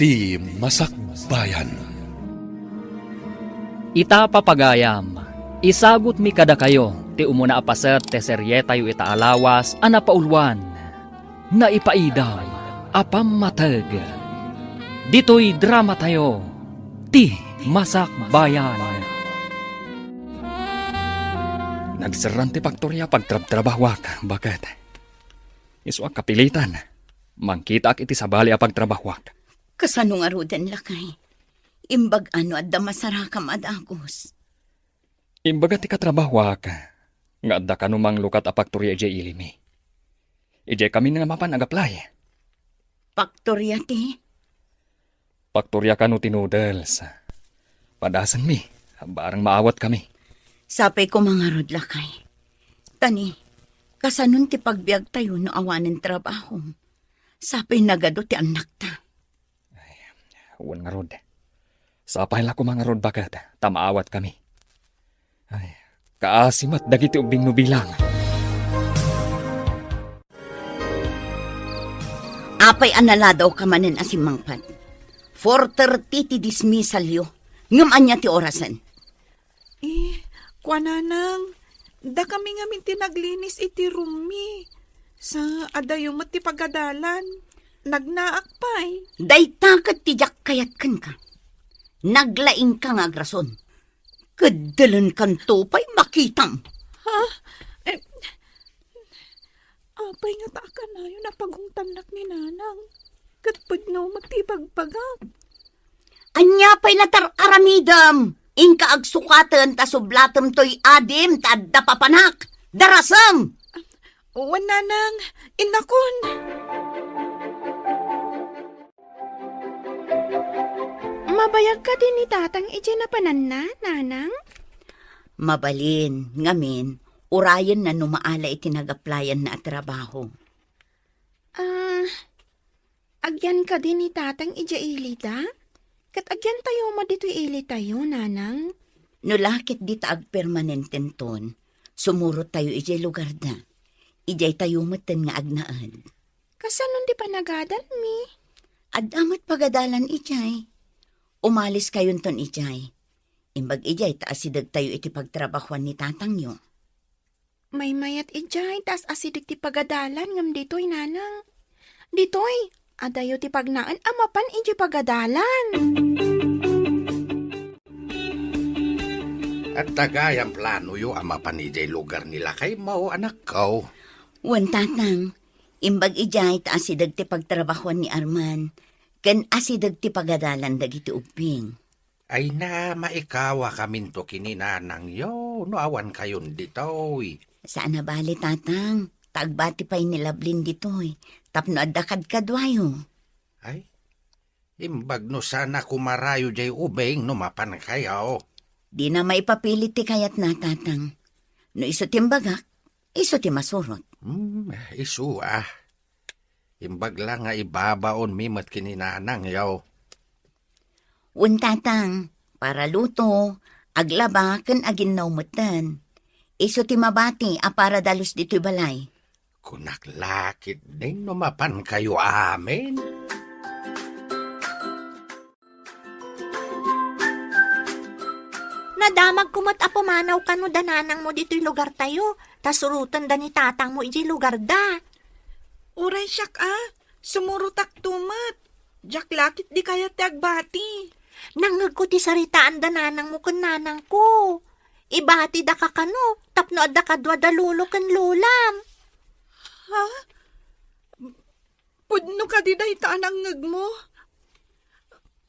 Iti Masakbayan. Ita papagayam, isagot mi kada kayo, ti umuna apaset te serye tayo ita alawas, anapaulwan, na ipaidam, apamatag. Dito'y drama tayo, ti Masakbayan. Nagsaran ti Paktorya pagtrabtrabahwak, bakit? Isu ang kapilitan, mangkita ak iti sabali a pagtrabahwak. Kasano nga rodan lakay? Imbag ano at damasarakam ad agos. Imbaga ti katrabahwak, nga adda kanumang lukat a Paktorya ije ilimi. Ije kami nga mapan agaplay. Paktorya ti? Paktorya kanu ti noodles. Padasan mi, barang maawat kami. Sapay ko mga rod lakay. Tani, kasanon ti pagbiag tayo no awanin trabaho. Sapay nagado ti anak ta. Uwan nga rod. Sapay la ko mga rod bakat, tamaawat kami. Ay, kaasimat dagiti ubing nubilang. Apay analadaw ka manen asimangpan. 4:30 ti dismissal yo. Ngam anya ti orasan. Kwananang, da kami nga minti naglinis iti rumi. Sa adayo mo ti pagadalan. Nagnaakpay. Daytakat ti jak kayat kan ka. Naglaing ka nga agrason. Kadalan kan tupay makitam. Apay nga taka na yun napagungtamnak ni nanang. Katpud no magtipagpagak. Anya pa'y natar aramidam. Inka agsukatan ta sublatam to'y adim ta adda papanak. Darasam! Uwan nanang, inakon. Mabayag ka din ni tatang ije na pananna, nanang? Mabalin, ngamin, urayan na numaala itinagaplayan na trabaho. Agyan ka din ni tatang ije ilita? Kat agyan tayo dito ili tayo, nanang? Nulakit di taag permanenten ton, sumurot tayo ije lugar na. Ijay tayo matan nga agnaan. Kasanon di pa nagadal mi? Adamat pagadalan ijay. Umalis kayon ton ijay. Imbag ijay taasidag tayo iti pagtrabahuan ni tatang nyo. May mayat ijay, tas asidik ti pagadalan ngam dito'y nanang. Dito'y, adayo ti pagnaan amapan iji pagadalan. At tagayang plano yo amapan ijay lugar nila kay mao anak ko. Wan tatang, imbag ijay taasidag ti pagtrabahuan ni Arman. Kan asidag ti pagadalan dagiti ubing. Ay na maikawa kamin to kininanang yo, no awan kayon ditoy. Saan na bali tatang? Tagbati pa'y nilablin ditoy. Tapno adakad kadwayo. Ay, imbag no sana kumarayo jay ubing no mapan kayo. Di na maipapilit ti kayat na tatang. No iso timbagak, iso ti masurot. Isu ah. Imbag lang nga ibabaon mimat kininanang yaw. Tatang, para luto, aglaba kan aginaw matan. Iso ti mabati a para dalos dito'y balay. Kunaklakit din numapan kayo amin. Nadamag kumat apumanaw ka no dananang mo dito'y lugar tayo. Tasurutan da ni tatang mo iji lugar da. Uray siyak sumurutak tumat. Jak lakit di kaya ti agbati. Nangag ko ti saritaan dananang mo kan nanang ko. Ibati da ka kano, tapno adda kadwa da lulo kan lulam. Pudno ka di dahi taanang ngag mo.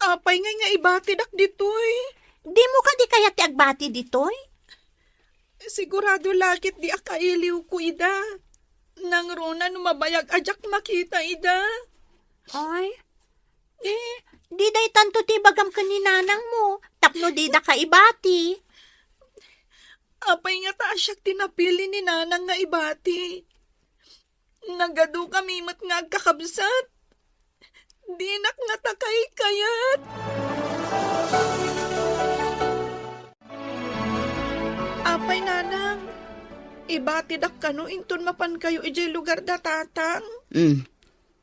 Apay nga ibati dak ditoy. Di mo ka di kaya ti agbati ditoy? Sigurado lakit di akailiw ko ida. Nang runa numabayag ajak makita ida. Ay, di day tanto ti bagam ka ni nanang mo, tapno di da ka ibati. Apay nga taasyak tinapili ni nanang nga ibati. Nagado kami mat nga agkakabsat. Dinak nga takay kayat. Apay nanang, ibatidak kano inton mapan kayo ijay lugar da tatang.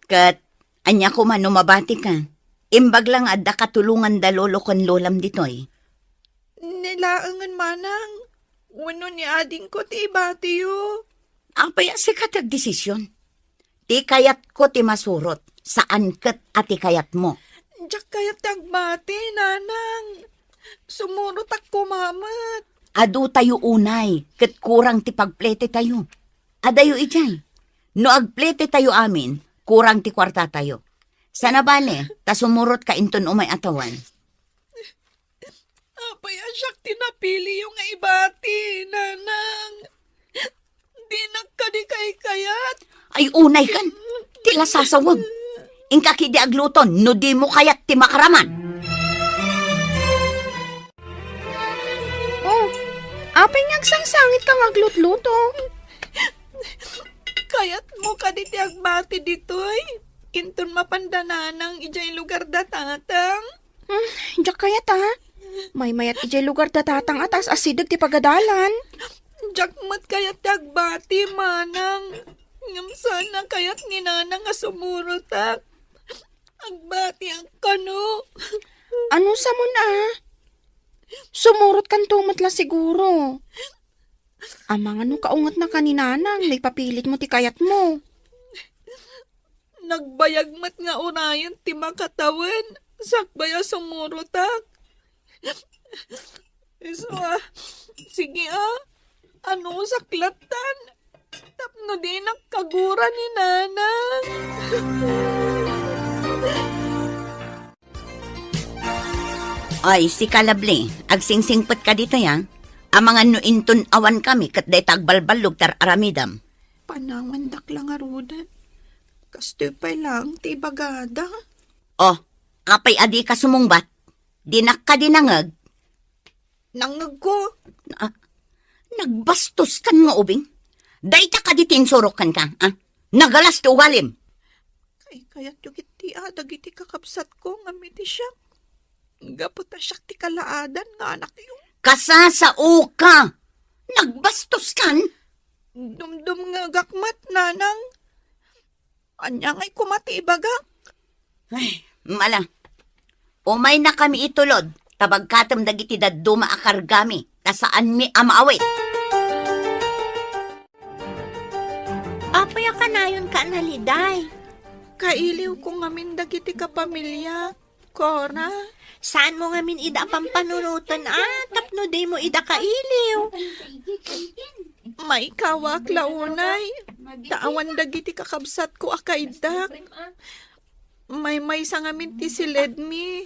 Kat, anya ko man mabati ka. Imbag lang adda katulungan da lolo kon lolam ditoy. Nilaangan manang. Wano ni ading ko ti ibati yo. Ang paya si katag desisyon. Ti kayat ko ti masurot. Saan kat ati kayat mo? Diyak kaya tagbati, nanang. Sumurot ako, mamat. Adu tayo unay. Kat kurang ti pagplete tayo. Adayo ijay. No agplete tayo amin, kurang ti kwarta tayo. Sana bale, ta sumurot ka inton umay atawan. Apay asyak tinapili yung ibati, nanang. Di nagkadikay kayat. Ay unay kan, tila sasawag. Ingkaki di agluton, no di mo kayat ti makaraman. Oh, apay ngagsangsangit kang aglutluto. Kayat mo ka di ti agbati ditoy. Inton mapandananang ijay lugar datatang. Diyak kaya ta. May mayat ijay lugar datatang atas asidag ti pagadalan. Jakmat kayat ti agbati, manang. Ngam sana kayat ni nanang nga sumurotak. Agbati ang kano. Ano sa mo na? Sumurot kan tumatla siguro. Amang ano kaungat na kaninanang, may papilit mo ti kayat mo. Nagbayagmat nga unayan ti makatawan. Sakbaya sumurotak. Sige ano saklatan? Tapno di nagkagura ni nanang. Ay, si Kalabli, agsingsingpet ka dito yan. Ang mga nuinton awan kami kat day tagbalbalog tar aramidam. Panangandak lang arudan. Kastupay lang ti bagada. Oh, apay adi ka sumungbat. Dinak ka dinangag. Nangag ko. Nagbastos kan nga ubing. Dayta ka ditin sorokan ka, ah? Nagalas ti ugalim. Kayat yung iti dagiti kakapsat ko nga miti siya. Gaputa siya ti kalaadan nga anak yung. Kasasao ka. Nagbastos kan. Dumdum nga gakmat, nanang. Anya nga'y kumati ibagak. Ay, mala. Umay na kami itulod. Tabagkatam dagiti daduma akargami. Kasaan mi amaawit. Apaya ka na yun ka naliday. Kailiw ko ngamin dagiti kapamilya. Cora. Saan mo ngamin ida pampanunutan tapno day mo ida kailiw. May kawak launay. Taawan dagiti kakabsat ko akaidak. May sa ngamin ti siledmi.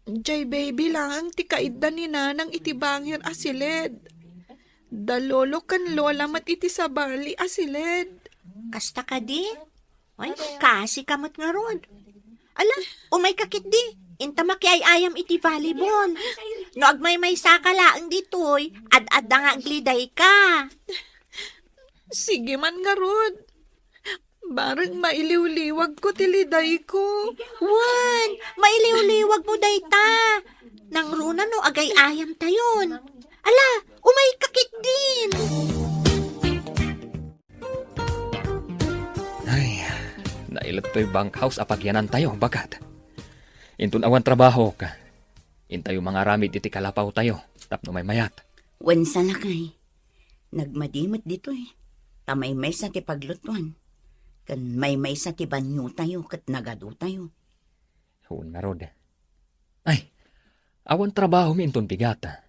Jay baby lang ti kaida ni nanang itibangir asiled. Dalolo kan lola mat iti sabali asiled. Kasta ka di? Ay, kasi kamot nga ron. Ala, umay kakit di. Inta makiayayam iti volleyball. No agmay sakalaang ditoy, ad-ad nga agliday ka. Sige man nga rod. Barang mailiw-liwag ko tiliday ko. Wan, mailiw-liwag mo dayta. Nang runa no agay ayam tayon. Ala, umay kakit din. Ay, nailat to'y bankhouse apagyanan tayo, bagat. Intun awan trabaho ka. Intayo mga ramid iti kalapaw tayo, tapno may mayat. Wensa na kay. Nagmadimot dito eh. Tamay-may sa ti paglutuan. Kan may sa ti banyo tayo kat nagado tayo. Huwag na rod. Ay, awan trabaho mi intun bigata.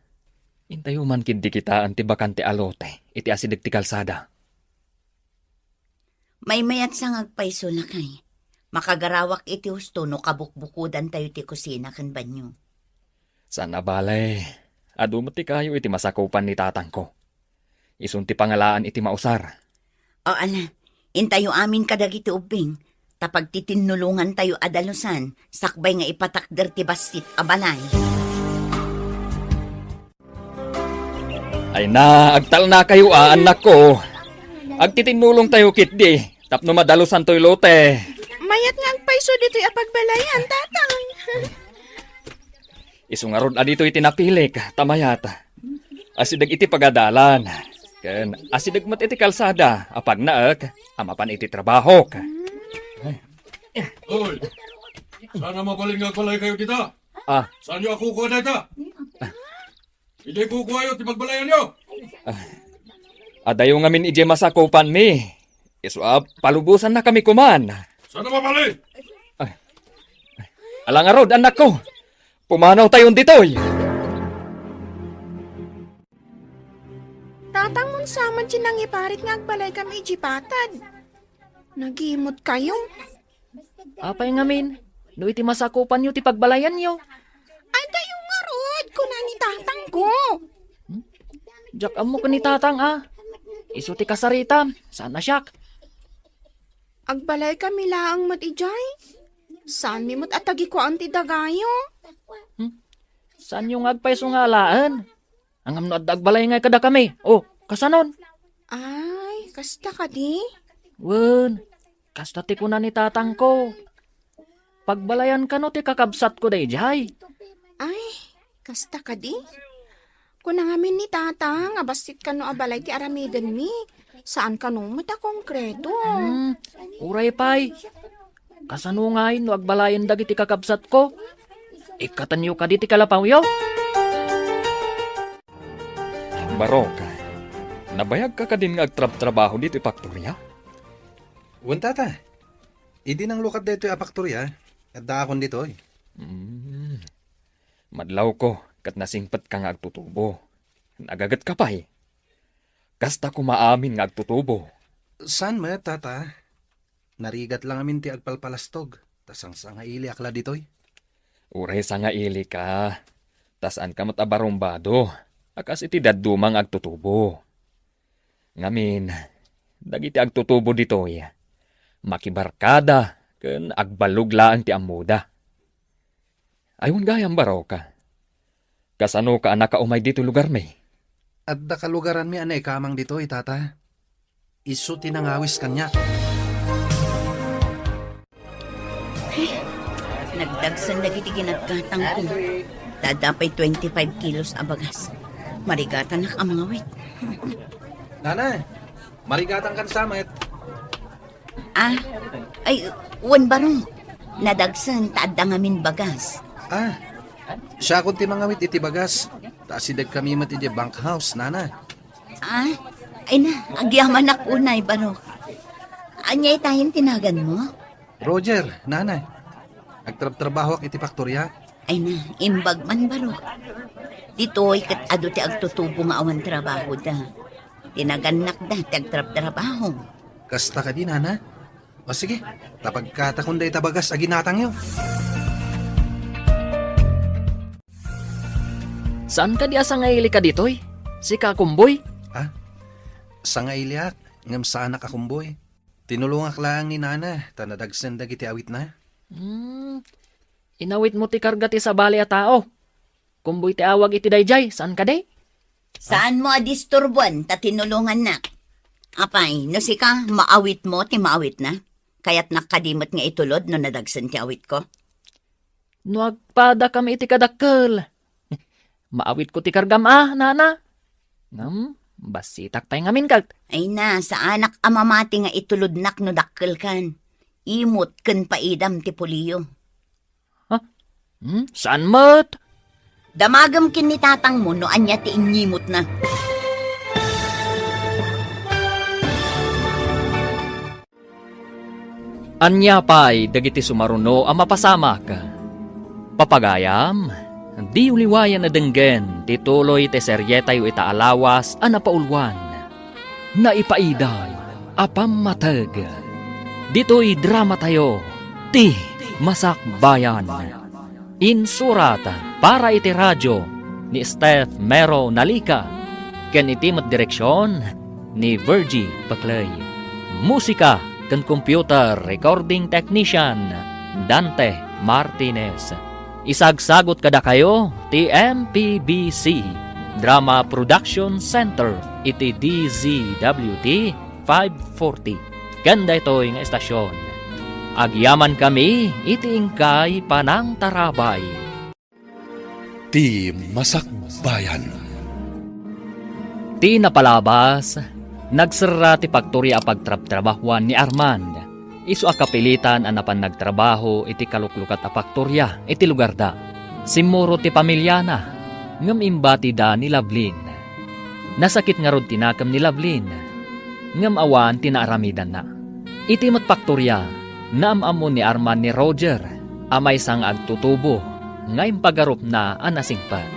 Intayo man kindi kitaan ti bakante alote, iti asidig ti kalsada. May mayat sa ngagpaiso na kay. Makagarawak iti husto no kabukbukudan tayo ti kusina kan banyo. Sana balay, adumati kayo iti masakupan ni tatang ko. Isun ti pangalaan iti mausar. O ala, intayo amin kadagiti ubing. Tapag titinulungan tayo adalusan, sakbay nga ipatakder ti basit abalay. Ay na, agtal na kayo anak ko. Agtitinulong tayo kitdi, tapno madalusan to'y lote. Mayat nga paiso dito'y apagbalayan, tatang. Isungarod adito iti napilik, tamayat. Asidag iti pagadalan. Ken asidag mat iti kalsada, apag naek, amapan iti trabaho. Sana mabaling nga balay kayo kita. Ah, Saan nyo ako kuha na ita? Hindi kukuha yun, timagbalayan nyo. adayo ngamin ije masakupan mi. Palubusan na kami kuman. Sana mabali. Alang arod, anak ko. Pumanaw tayon ditoy. Tatang mun saman sinang iparit nga agbalay kami ijipatad. Nagimot kayo. Apay ngamin, no iti masakupan nyo ti pagbalayan nyo. Adayo nga rod, kuna ni tatang ko. Jak amo ka ni tatang Isu ti kasaritam, sana siyak. Agbalay kami laang mat ijay. Saan mi mat atagi ko ang tidagayo? Saan yung agpay sungalaan? Ang amno at agbalay nga kada kami. Oh, kasanon? Ay, kasta ka di? Wen, kasta ti kuna ni tatang ko. Pagbalayan ka no ti kakabsat ko day jay. Ay, kasta ka di? Kuna ngamin ni tatang, abasit ka no abalay ti aramiden mi. Saan ka no mata konkreto? Uray pay. Kasano ngay no agbalayan dagiti kakabsat ko? Ikatanyo ka di ti kalapaw yo. Barok, nabayag ka din nga agtrab-trabaho dito ipaktorya? Wan tata. Idi nang lukat dito yung apaktorya. At daakon dito eh. Madlaw ko, kat nasingpat ka nga agtutubo. Nagagat ka pa eh. Kasta ko maamin nga agtutubo. San ma, tata? Narigat lang amin ti agpalpalastog. Tas ang sangaili akla dito eh. Uray sa nga ili ka. Tasan ka matabarumbado. Akas iti dadumang agtutubo. Ngamin, dagiti agtutubo dito eh. Makibarkada, ken agbaluglaan ti amuda. Ayun gayam baraw ka. Kasano ka anak ka umay dito lugar may? At da kalugaran mi anay kamang dito eh, tata. Isu tinangawis kanya. Nagdagsan lagi ti ginagkatang ko. Dadapay 25 kilos abagas. Marigatan na ang mga wit. Nana, marigatan kan samet. Ay, wan barong. Nadagsan, taad na ngamin bagas. Siya kung ti mga wit iti bagas. Taasidag kami mati di bank house, nana. Ay na, agyaman ako unay barong. Anyay tayong tinagan mo? Roger, nana. Agtrab-trabaho ak iti faktorya. Ay na, imbag man barong. Dito'y kat ado ti agtutubo nga awan trabaho da. Tinaganak da, ti agtrab-trabaho. Kasta ka din, nana. O sige, tapag katakunday tabagas aginatang yo. Saan ka di asa nga ili ka ditoy? Si Kakumboy? Sa nga iliak, ngam sa anak akumboy. Tinulungak lang ni nana, tanadagsan dagiti awit na. Inawit mo ti karga ti sabali a tao. Kumboy ti awag iti dayjay, saan ka day? Saan mo adisturbuan, ta tinulungan na? Apay, no si ka, maawit mo, ti maawit na? Kaya't nakadimot nga itulod no nadagsan ti awit ko? No agpada kami iti kadakkel. Maawit ko ti kargam nana. Basitak tayo ngamin kag. Ay na, sa anak amamati nga itulodnak no dakkel kan. Imot ken paidam ti puliyo. Saan mat? Damagam kin ni tatang mo no anya ti inyimot na. Anya pa'y dagiti sumaruno ang mapasamak. Papagayam, di uliwayan na denggen, tituloy te seryetayo itaalawas a napaulwan. Naipaiday, apammatag. Dito'y drama tayo, ti Masakbayan. Insurata para iti radyo ni Steph Mero Nalika. Ken iti direksyon ni Virgie Baclay. Musika ken computer recording technician Dante Martinez. Isagsagot kada kayo ti MPBC Drama Production Center iti DZWT 540. Ganda ito'y nga estasyon. Agyaman kami iti ingkay panang tarabay. Ti Masakbayan. Ti napalabas, nagsara ti pagturi a pagtrab-trabahuan ni Armand. Isu a kapilitan anapan nagtrabaho iti kaluklukat a faktorya iti lugar da. Simuro ti pamilyana, ngam imbati da ni Lovelyn. Nasakit nga rod tinakam ni Lovelyn, ngam awan tinaaramidan na. Iti matpaktorya, naamamon ni Arman ni Roger, amay sang agtutubo, nga impagarup na anasingpat.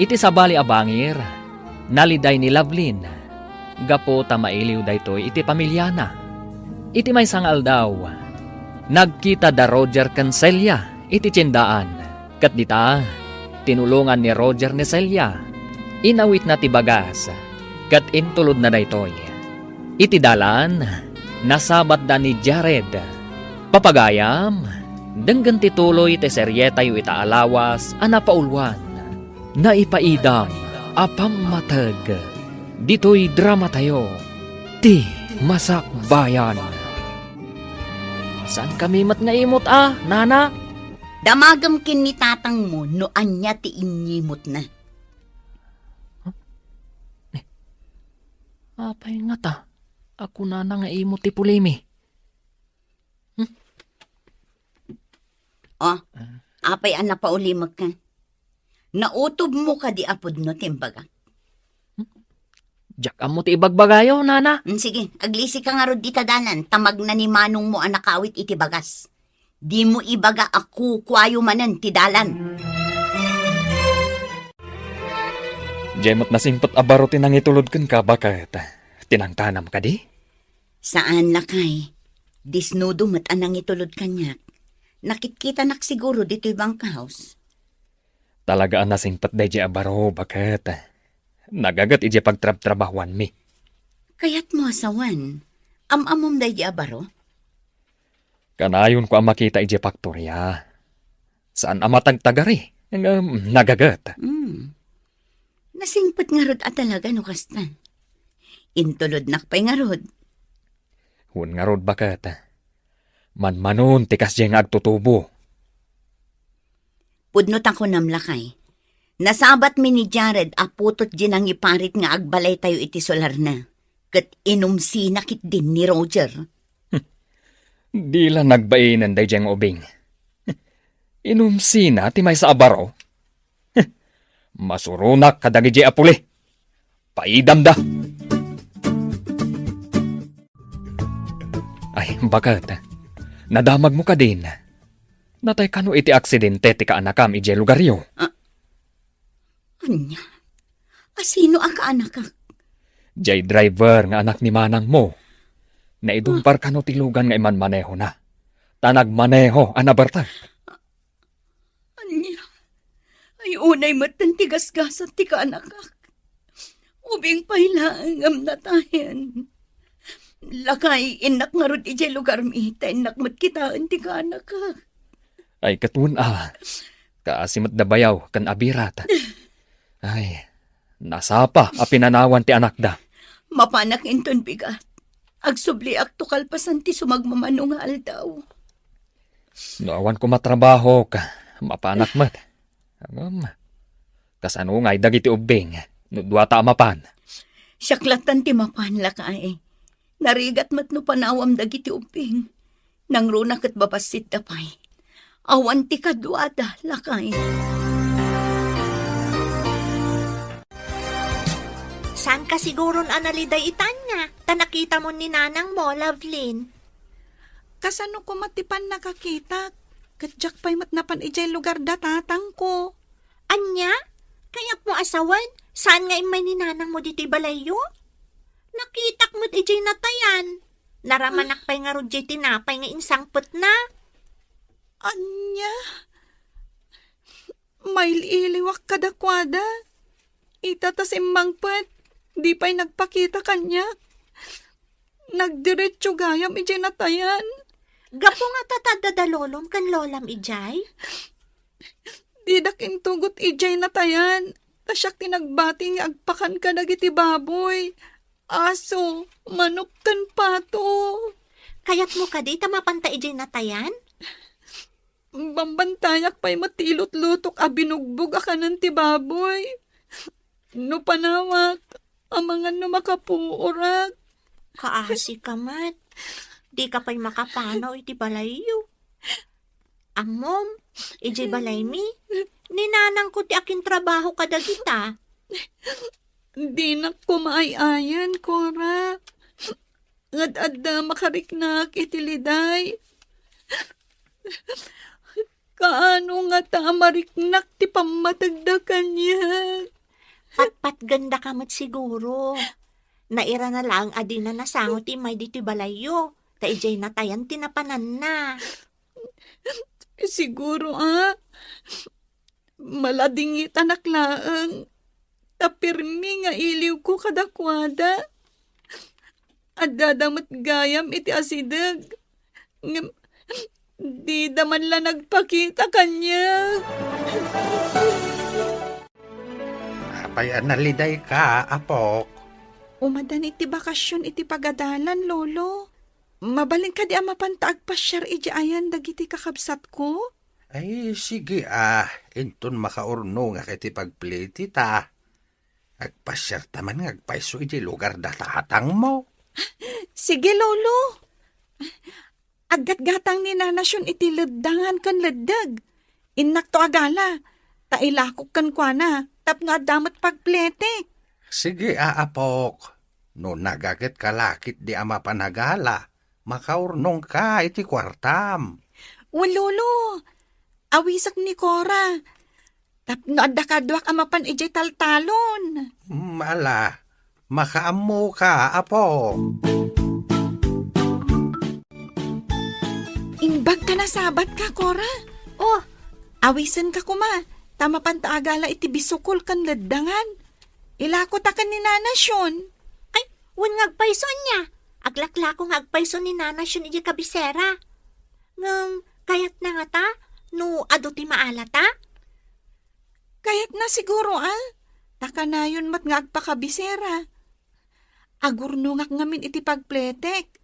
Iti sabali abangir, naliday ni Lovelyn, gapo tamailiw daytoy iti pamilyana. Iti may sangal daw, nagkita da Roger kan Celia iti tiyendaan. Kat dita, tinulungan ni Roger ni Celia. Inawit na ti bagas, kat intulod na daytoy. Iti dalan, nasabat da ni Jared. Papagayam, denggan tituloy ti seryeta yu itaalawas anapaulwan. Naipaidam, apammatag. Dito'y drama tayo, ti Masakbayan. Saan kami mat nga imot nana? Damagam kin ni tatang mo no anya ti inyimot na. Apay nga ta, ako na nga imot ti pulimi. Oh, apay ana pa ulimag ka. Nautob mo ka di apod no timbaga. Diyak amo ti ibagbagayo, nana. Sige, aglisi ka nga rod di tadanan, tamag na ni manong mo anakawit iti bagas. Di mo ibaga ako kwayo manan ti dalan. Jemot na simpot abaro tinang itulod kan ka bakit? Tinangtanam ka di? Saan lakay? Disnudo mat anang itulod kanyak. Nakitkita nak siguro dito ibang house. Talaga na simpot day abaro bakit? Nagagat ije pagtrab-trabahuan mi. Kaya't mo asawan, amamom day di abaro? Kanayon ko ang makita ije faktorya. Saan amatagtagari? Nagagat. Nasingpat nga rod at talaga no kastan. Intulod nakpay nga rod. Hun nga rod bakit? Manmanon tikas diyang agtutubo. Pudnot ako namlakay. Nasabat mi ni Jared aputot ginang iparit nga agbalay tayo iti solar na. Kat inumsi nakit din ni Roger. Di lang nagbainan day diyang ubing. Inumsi na ti may sa abaro. Masurunak kadagi di apuli. Paidam da. Ay, bakit? Nadamag mo ka din. Natay kano iti aksidente ti kaanakam ije lugaryo. Anya? Asino ang kaanak ka? Jay driver nga anak ni manang mo. Naidumpar kano tilugan nga iman maneho na. Tanag maneho anabartag. Anya? Ay unay matan tigas-gasan ti kaanak ka. Ubing pailaang am natayan. Lakay inak nga rod ije lugar mi. Inak mat kitaan ti kaanak ka. Ay katun Kaasimat da bayaw kan abirat. Ay, nasapa a pinanawan ti anak da. Mapanak inton bigat. Agsubli ak tukal pasan ti sumagmamano nga aldaw. Noawan ko matrabaho ka, mapanak mat. Kasano nga'y dagiti ubing, nudwata mapan. Siyaklatan ti mapan lakay. Narigat mat no panawam dagiti ubing. Nang runak at babasit dapay. Awan ti kadwada lakay. Saan ka siguron analiday itanya? Tanakita mo ni nanang mo, Lovelyn. Kasano ko matipan nakakita? Kadyak pa'y matnapan ijay lugar da tatang ko. Anya? Kayak mo asawan? Saan nga imay ni nanang mo dito'y balayo? Nakitak mo't ijay natayan. Naramanak pa'y nga rod jay tinapay nga insangpot na. Anya? May iliwak kadakwada. Itatas imbangpet. Di pa'y nagpakita kanya. Nagdiretso gayam ijay natayan. Gapo nga tatadadalolom kan lolam ijay. Didak intugot ijay natayan. Tasyak tinagbati nga agpakan ka dagiti baboy. Aso, manok kan pato. Kayat mo ka di tamapanta ijay natayan? Bambantayak pa'y matilot-lutok a binugbog akanan ti baboy. No panawat, amangan no makapuurak. Kaasi ka mat. Di ka pa'y makapanaw iti balayo. Amom, iti balay mi. Ninanang ko ti akin trabaho kadagita. Di na ko maayayan, Cora. Ad-adda makariknak iti liday. Kaano nga ta mariknak ti pamatagdakan niya. Patpat ganda kamat siguro. Naira na lang adi na nasango ti may diti balayo. Ta ijay natayan tinapanan na. Siguro maladingit anak laang. Tapirmi nga iliw ko kadakwada. At dadamat gayam iti asidag. Di daman la nagpakita kanya. Apayan naliday ka, apok. Umadan iti bakasyon iti pagadalan, lolo. Mabalin ka di mapantaag pasyar iti ayan dagiti kakabsat ko? Ay, sige inton makaurno nga kiti pagpliti ta. Agpasyar taman nga agpaiso iti lugar datatang mo. Sige, lolo. Aggat-gatang ni nanasyon iti ledangan kan ledag. Innak to agala. Tailakok kan kwa na. Tapno adamat pagpletek. Sige, apok. No nagagit kalakit di ama panagala. Makaurnong ka iti kwartam. Lolo. Awisak ni Cora. Tapno adakadwak amapan ijay taltalon. Mala, makaammo ka, apok. Inbag ka na sabat ka, Cora. Oh, Awisan ka kuma. Tama pantaagala iti bisukol kan ledangan. Ilako ta kan ni nanasyon. ay, wan ngagpayson niya. Aglaklako ngagpayson ni nanasyon iti kabisera. Kayat na nga ta, no ado ti maala ta? Kayat na siguro Taka na yun mat nga agpakabisera. Agurno ngak ngamin iti pagpletek.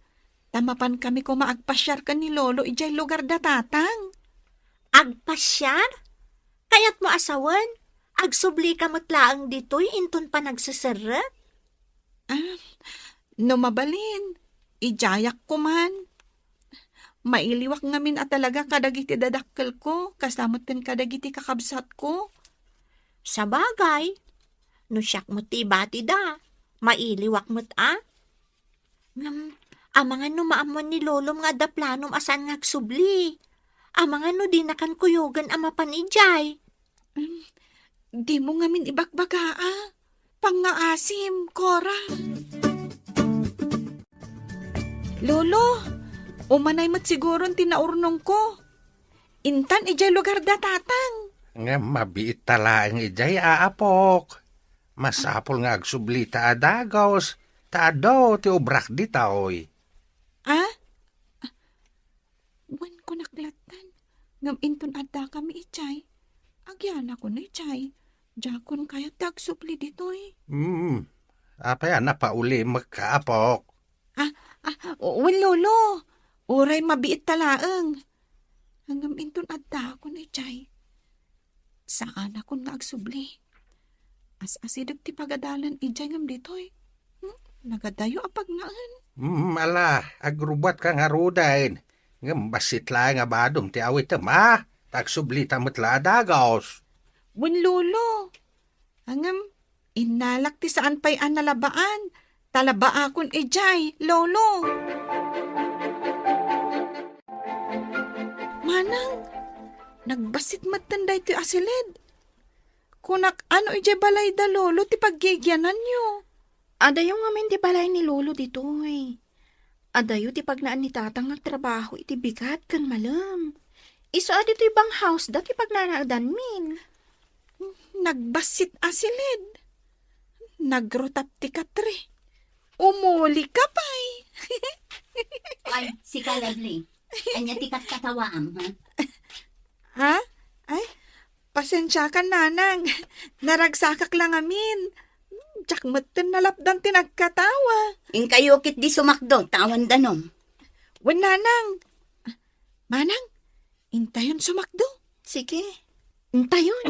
Tamapan kami ko maagpasyar ka ni lolo ijay lugar datatang. Agpasyar? Kayat mo asawan? Agsubli ka matlaang dito'y inton pa nagsasarap? No mabalin, ijayak ko man. Mailiwak ngamin at talaga kadagiti dadakkel ko, kasamot kan kadagiti kakabsat ko. Sa bagay, no siyak mo ti bati da, mailiwak mo't amangan no maamon ni lolom nga da planom asan ngagsubli. Amangan no di nakan kuyogan amapan ijay. Di mo ngamin ibagbaga Pangaasim, Cora. Lolo, umanay mat siguron tinaurnong ko. Intan ijay lugar datatang. Nga mabiit tala ang ijay, apok. Masapol nga agsubli ta adagos. Ta adaw ti ubrak di taoy. Wan ko naklatan. Ngam inton adda kami ijay. Agyan ako na ijay. Jakon kaya tagsupli ditoy. Apay na pauli magkaapok. Lolo. Uray mabiit talaang. Hanggang inton adda ako na ijay. Saan ako nga agsubli? As-asidag ti pagadalan ijay ngam ditoy. Nagadayo apag naan. Ala, agrubat ka nga rudain. Nga basit lang nga badom ti awit tagsubli tamat la adagos. Lolo. Hanggang inalak ti saan pa'y analabaan. Talaba akon ijay, lolo. Manang, nagbasit matanday ti asilid. Kunak ano ijay balay da lolo ti paggigyanan nyo. Adayo nga men ti balay ni lolo ditoy. Adayo ti pagnaan ni tatang nagtrabaho iti bigat kan malam. Iso adi ti ibang house da ti pagnanaadan min. Nagbasit asilid. Nagrotap ti katre. Umuli ka pa'y. Ay, si Kalagli. Anya tikat katawaang, Ha? Ay, pasensya ka nanang. Naragsakak lang amin. Tsak matan nalapdan tinagkatawa. In kayukit di sumakdo, tawan danom. Wan nanang. Manang, intayon sumakdo. Sige. Intayon.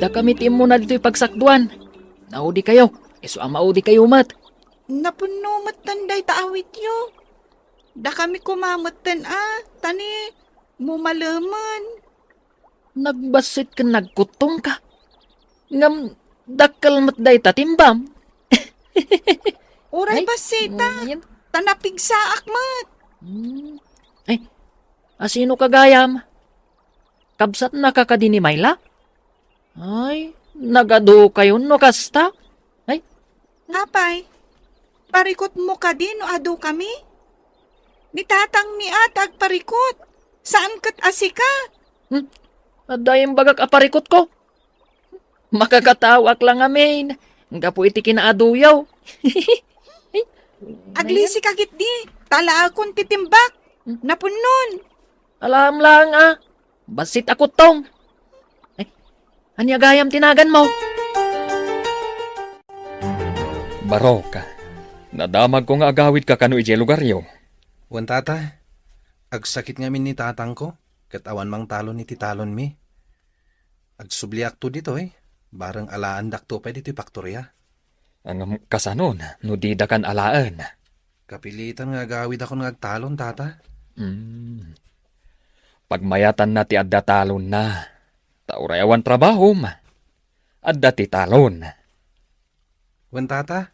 Da kami mo na dito'y pagsakduan. Naudi kayo. Iso ang maudi kayo mat. Napuno matanday taawit yo. Da kami kumamatan tani mumalaman. Nagbasit ka nagkutong ka. Ngam dakkel matday tatimbam. Uray Ay, basita, yan. tanapig sa akmat. Ay, asino kagayam? Kabsat na kakadini Mayla? Ay, nagado kayo no kasta? Ay, Apay, parikot mo ka din o ado kami? Nitatang mi atag parikot. Saan kat asika? adayang bagak aparikot ko. Makakatawak lang amin. Nga po iti kinaaduyaw. Aglisi kagit di. Tala akong titimbak. Napunon. Alam lang basit ako tong. Ay, anyagayam tinagan mo. Barok, nadamag ko nga agawid ka kano ije lugaryo. Wan tata, agsakit nga min ni tatang ko, katawan mang talon ni titalon mi. Agsubliak to dito barang alaan dakto pa dito paktorya. Ang kasanon, no di da kan alaan. Kapilitan nga agawid ako ng agtalon tata. Pagmayatan na ti adda talon na. Taurayawan trabaho ma. Adda ti talon. Wan tata,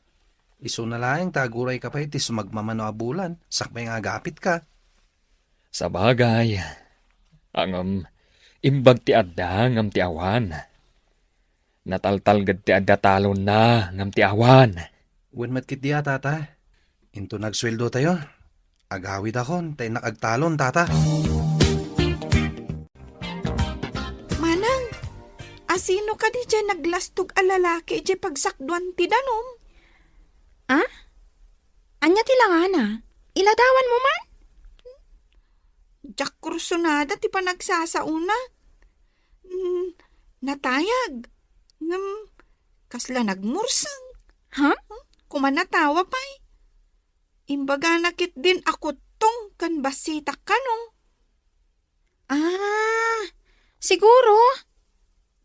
iso na laeng taguray ka pa iti sumagmamano a bulan, sakbay nga agapit ka. Sa bagay, ang imbag ti adda ngam ti awan. Nataltalgad ti adda talon na ngam ti awan. Wan matkit diya tata, into nagsweldo tayo. Agawid akon, tay nakagtalon tata. Manang, asino ka di dyan naglastog a lalaki di pagsakduan ti danom? Anya tilangana? Iladawan mo man? Jack kursunada ti panagsasauna. Natayag. Kasla nagmursang. Ha? Kumanatawa pa'y. Imbaga nakit din ako tong kan basita kanong. Siguro.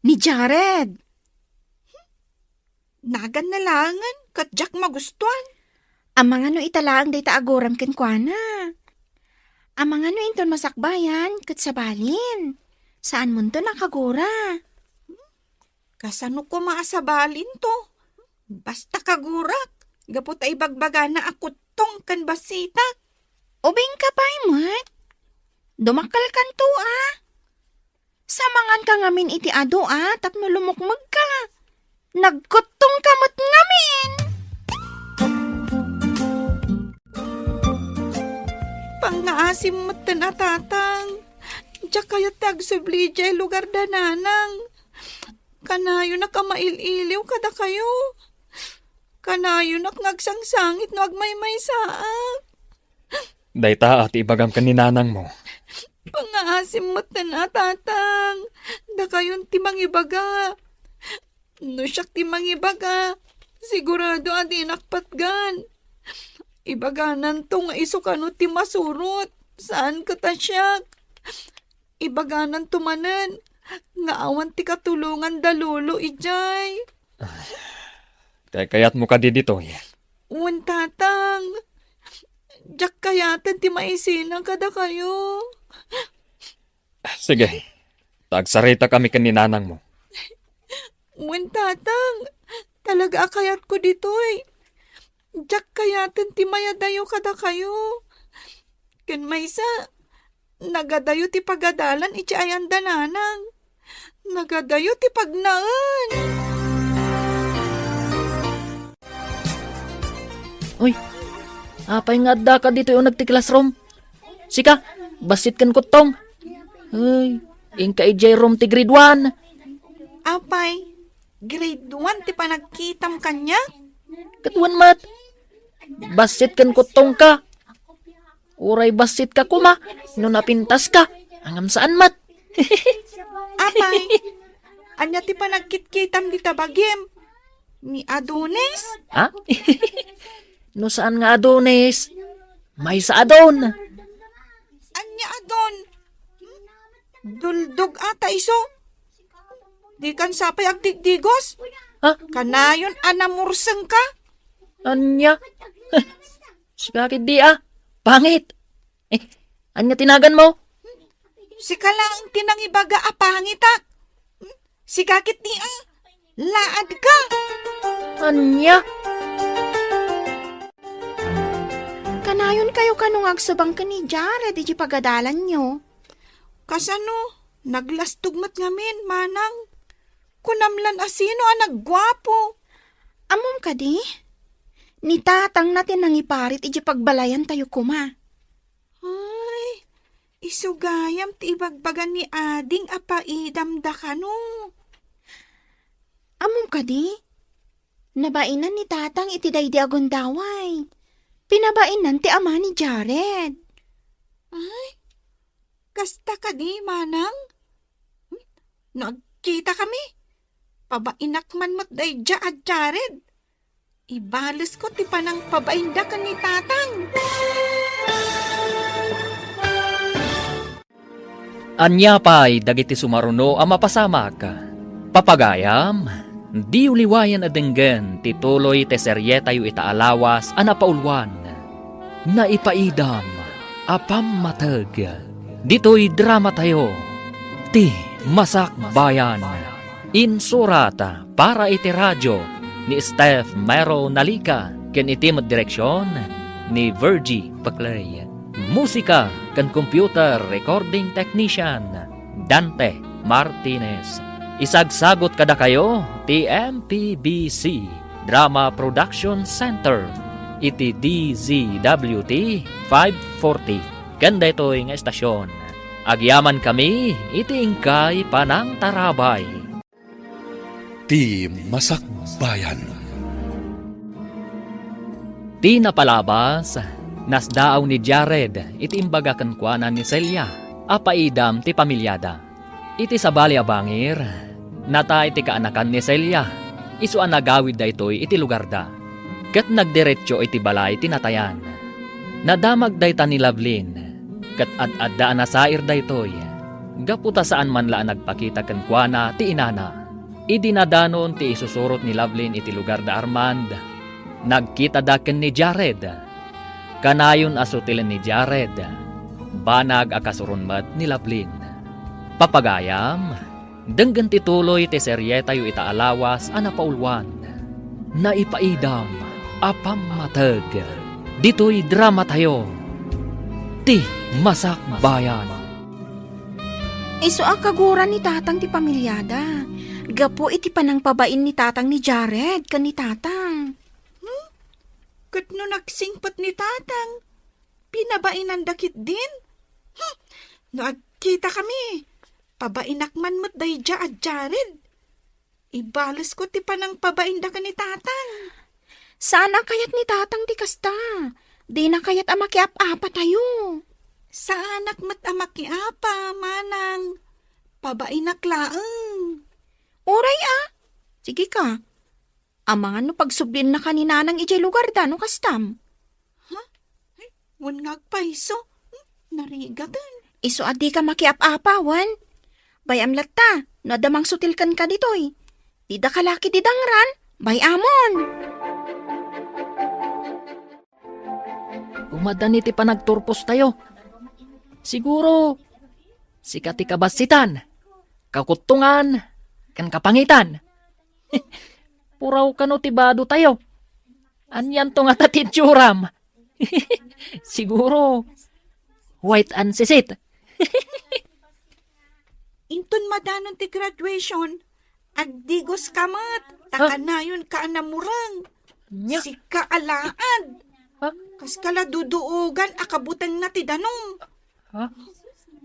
Ni Jared. Nagan na langan kat Jack magustuhan. Amang ano italaang day taagoram ken kuana. Amang ano inton masakbayan kat sabalin. Saan mo to nakagura? Kasano ko maasabalin to? Basta kagurak. Gapot ay bagbaga na ako tong kan basita. Ubing ka pa'y mat. Dumakal kan to Samangan ka ngamin iti ado tapno lumukmag ka. Nagkutong kamot ngamin. Pangaasim mo na tatang. Diyak kayo tagsubli jay lugar dananang. Kanayo na kamaililiw kada kayo. Kanayo na ngagsangsangit no agmay-may saak. Dayta at ibagam ka ni nanang mo. Pangaasim mo na tatang. Da kayon timang ibaga. No siyak timang ibaga. Sigurado adi nakpatgan. Ibaganan to nga iso kano ti masurot. Saan ka tasyak? Ibaganan tumanan. Nga awan ti katulungan dalulo ijay. Kayat mo ka di dito. Uwan tatang. Diyak kayatan ti maisinang kada kayo. Sige, tagsarita kami ka ni nanang mo. Uwan tatang. Talaga akayat ko ditoy. Diyak kayatan ti mayadayo kada kayo. Ken maysa. Nagadayo ti pagadalan iti ayan dananang. Nagadayo ti pagnaan. Uy, apay nga adda ka dito yung nagti classroom. Sika, basit kan kutong. Ay, ingka ijay room ti grade 1. Apay, grade 1 ti panagkitam kanya? Katuan mat. Basit kan kutong ka. Uray basit ka kuma. No napintas ka. Angam saan mat. Apay, anya ti panagkitkitam di tabagim. Ni Adonis? Ha? No saan nga Adonis? May sa Adon. Anya Adon? Duldog ata iso. Di kan sapay agdigdigos. Ha? Kanayon anamurseng ka. Anya? Bakit di Pangit. Anya tinagan mo? Si lang tinangibaga apangita. Si kakit ni laad ka. Anya? Kanayon kayo kanong agsubang ka ni Jared, iti pagadalan nyo. Kasano, naglastugmat ngamin, manang. Kunamlan asino naggwapo. Amom ka di? Ni tatang natin nang iparit, iti pagbalayan tayo kuma. Ay, isugayam ti ibagbagan ni ading apaidam da kano. Amom ka di? Nabainan ni tatang iti daydi agundaway. Pinabainan ti ama ni Jared. Ay, kasta ka di, manang? Nagkita kami. Pabainak man mo't dayja at Jared. Ibalas ko ti panang pabainda ka ni tatang. Anya pa'y dagiti sumaruno ang mapasamak. Papagayam, di uliwayan adenggen tituloy te seryetayo itaalawas a napaulwan. Na ipaidam, apam matag. Dito'y drama tayo. Ti Masak Bayan. Insurata para iti radyo ni Steph Mero Nalika ken iti direksyon ni Virgie Paclay. Musika kan computer recording technician Dante Martinez. Isagsagot kada kayo ti MPBC Drama Production Center iti DZWT 540. Kanda ito'y nga estasyon. Agyaman kami iti ingkay panang tarabay. Ti Masak Bayan. Ti napalabas, nasdaaw ni Jared iti imbaga kankwanan ni Celia, apaidam ti pamilyada. Iti sabali abangir, nata iti kaanakan ni Celia, isu ang nagawid da ito'y iti lugar da. Kat nagdiretso iti balay tinatayan. Nadamag da ita ni Lovelyn, kat ad-adda na sair da ito'y. Gaputa saan man laan nagpakita kankwana ti inana. Idinadanon ti isusurot ni Lovelyn iti lugar da Armand. Nagkita daken ni Jared. Kanayon asutilen ni Jared. Banag akasurunmat ni Lovelyn. Papagayam, denggan tituloy ti seryetayo itaalawas a napaulwan. Naipaidam, apam matag. Dito'y drama tayo. Ti Masak Bayan. Iso akaguran ni tatang ti pamilyada. Gapo iti panang pabain ni tatang ni Jared kan ni tatang. Kat no nagsingpat ni tatang, pinabainan dakit din. No agkita kami, pabainak man mo't dayja at Jared. Ibalas ko ti panang pabainda ka ni tatang. Sana kayat ni tatang ti kasta. Di na kayat amakiap-apa tayo. Sa anak mat amakiapa, manang. Pabainak laeng. Oray Sige ka. Amangan no pagsublin na kaninanang ijay lugar da no kastam. Wan ngagpaiso. Narigatan. Iso adi ka makiap-apa, wan. Bayam latta, no adamang sutilkan ka ditoy. Di da kalaki di dangran, bay amon. Umadan iti panagturpos tayo. Siguro, sikati kabasitan, kakutungan, kan kapangitan. Puraw kano tibado tayo. Anyan to nga tatitsuram. Siguro, white and sisit. Inton madanon ti graduation, agdigos kamat, takanayon ka anamurang. Nya. Si kaalaan. Ha? Kas kala duduogan akabutang na ti danom. Ha?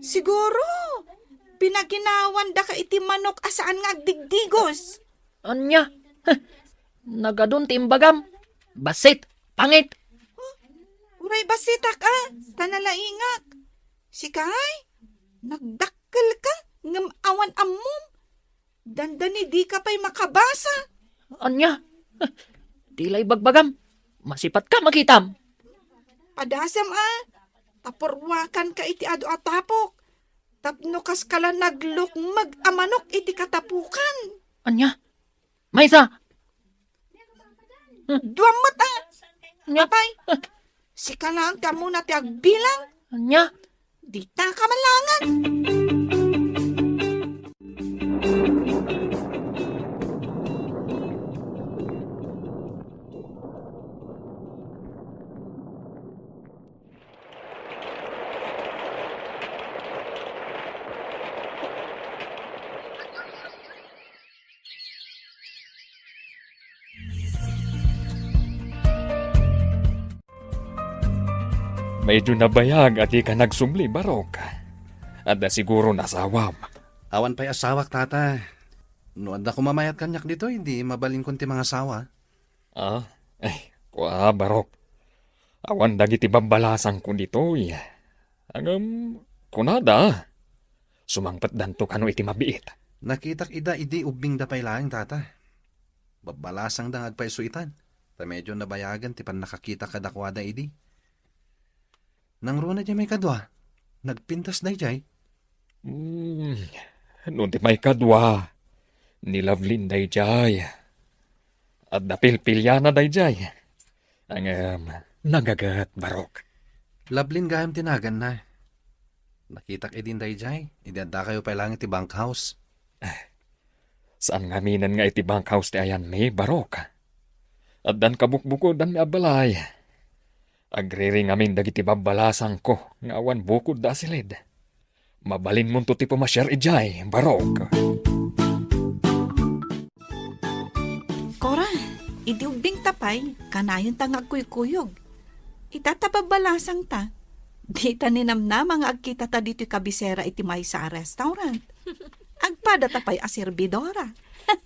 Siguro, pinaginawan da ka iti manok asaan nga agdigdigos. Anya? Nagadun timbagam. Basit, pangit. Uray basitak tanalaingak. Si kay, nagdakkel ka, ngam awan ammom. Dandani di ka pa'y makabasa. Anya? Tilay bagbagam. Masipat ka makitam. Padasam taporwakan ka iti adu atapok. Tapno kas kala naglok mag-amanok iti katapukan. Anya? Maysa? Duwamat Apay, si ka lang ka muna ti agbilang. Anya? Di ta ka malangan. Medyo nabayag at di ka nagsumli, Barok. At na siguro nasawam. Awan pa'y asawak, tata. Noon na kumamayat kanyak dito, hindi mabalin konti mga asawa. Ah, kuha, Barok. Awan dagiti babalasan ko dito, kunada. Sumangpat danto kano iti mabiit. Nakitak ida idi ubing da pa'y laing, tata. Babalasang dang agpaisuitan. Ta medyo nabayagan ti pan nakakita kadakwada idi. Nang runa di may kadwa, nagpintas na ijay. Noon di may kadwa, nilavlin day jay. At napilpilyana day jay. Ang nagagat, Barok. Lablin gayam tinagan na. Nakitak idin day jay, idada kayo pa lang iti bank house. Saan nga minan nga iti bank house ti ayan may, Barok? At dan kabukbuko dan may abalay. Agriring amin dagiti babalasan ko, nga awan bukod da silid. Mabalin mo to ti pumasyar ijay, Barok. Kora, idi ubing tapay, kanayon ta nga agkuykuyog. Itatababalasang ta. Di ta ninamna mga agkita ta dito kabisera iti may sa restaurant. Agpada tapay a servidora.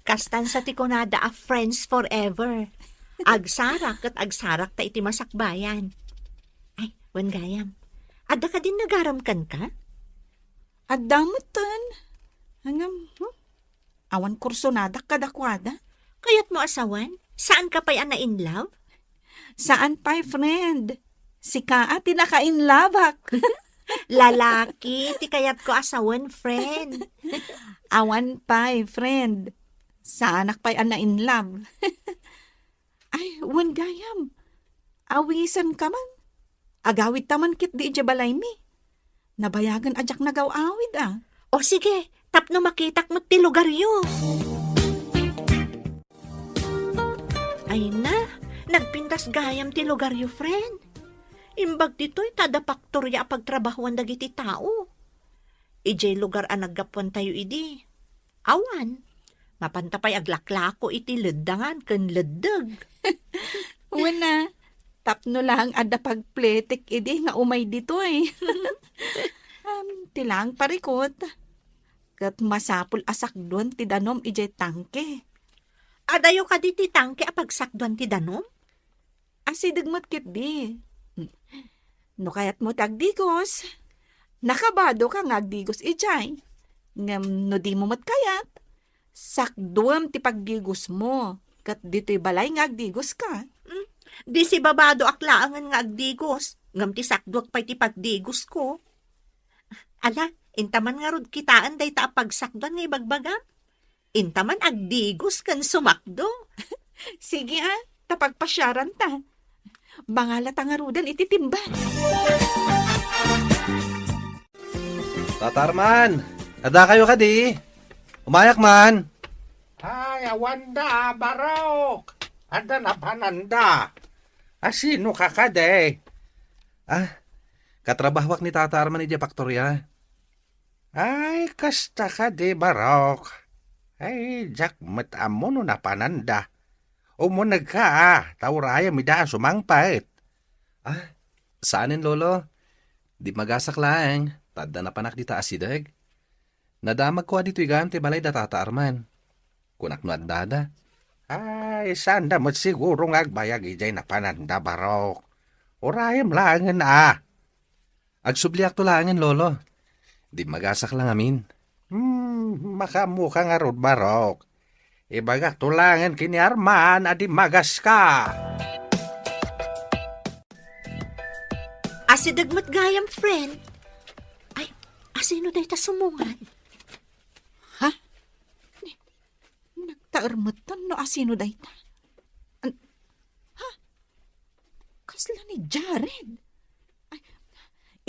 Kastan sa tikunada a friends forever. Agsarak at agsarak ta iti masakbayan. Ay, wan gayam. Adda ka din nagaramkan ka? At damutan. Hangam, awan kursonada kadakwada. Kayat mo asawan? Saan ka pa'y ana in love? Saan pa'y friend? Si Kaa tinaka-inlabak. Lalaki, ti kayat ko asawan, friend. Awan pa'y friend. Sa anak pa'y ana in love. Ay, wan gayam. Awisan ka man. Agawid taman kit di balay mi. Nabayagan ajak nagaw-awid ah. O sige, tapno makitak mo ti lugaryo. Ay na, nagpintas gayam ti lugaryo, friend. Imbag dito'y tadapaktorya a pagtrabahuan dagiti tao. Ijay lugar a naggapuan tayo idi. Awan, mapantapay aglaklako iti ledangan ken ledeg. Wala. Tapno lang ada pagpletik idi nga umay dito eh. Tilang parikot. Kat masapul asak doon ti danom ijay tangke. Adayo ka di ti tangke a pagsakduan ti danom? Asidagmat kit di. No kayat mo tagdigos. Nakabado ka nga agdigos ijay. Ngam no di mo mat kayat. Sakduam ti pagdigos mo. Kat dito'y balay nga agdigos ka. Di si babado aklaangan nga agdigos. Ngam ti sakduak pa'y ti pagdigos ko. Ala, intaman nga rod kitaan day ta pagsakduan nga ibagbagam. Intaman agdigos kan sumakdo. Sige tapagpasyaran ta. Bangalat ang arudan ititimban. Tatarman, ada kayo ka di. Umayak man. Ay, awanda, Barok. Ada na pananda. Asino ka ka de? Katrabahwak ni Tata Arman ni Paktorya. Ay, kasta ka de, Barok. Ay, jak matamo no na pananda. Umunag ka, tauraya mida sumangpait. Saanin lolo? Di magasak lang. Tadda na panak di taasidag. Nadamag ko dito igam ti balay da Tata Arman. Kunak no dada. Ay, sanda mo siguro nga agbayag ijay na pananda, Barok. Urayam langan Agsubliak to langan lolo. Di magasak lang amin. Makamukha nga rod, Barok. Ibaga tulangan kini Arman adi magas ka. Asidagmat gayam, friend. Ay, asino day ta sumungan? Nagtaarmutan no asino day ta. ni Jared. Ay,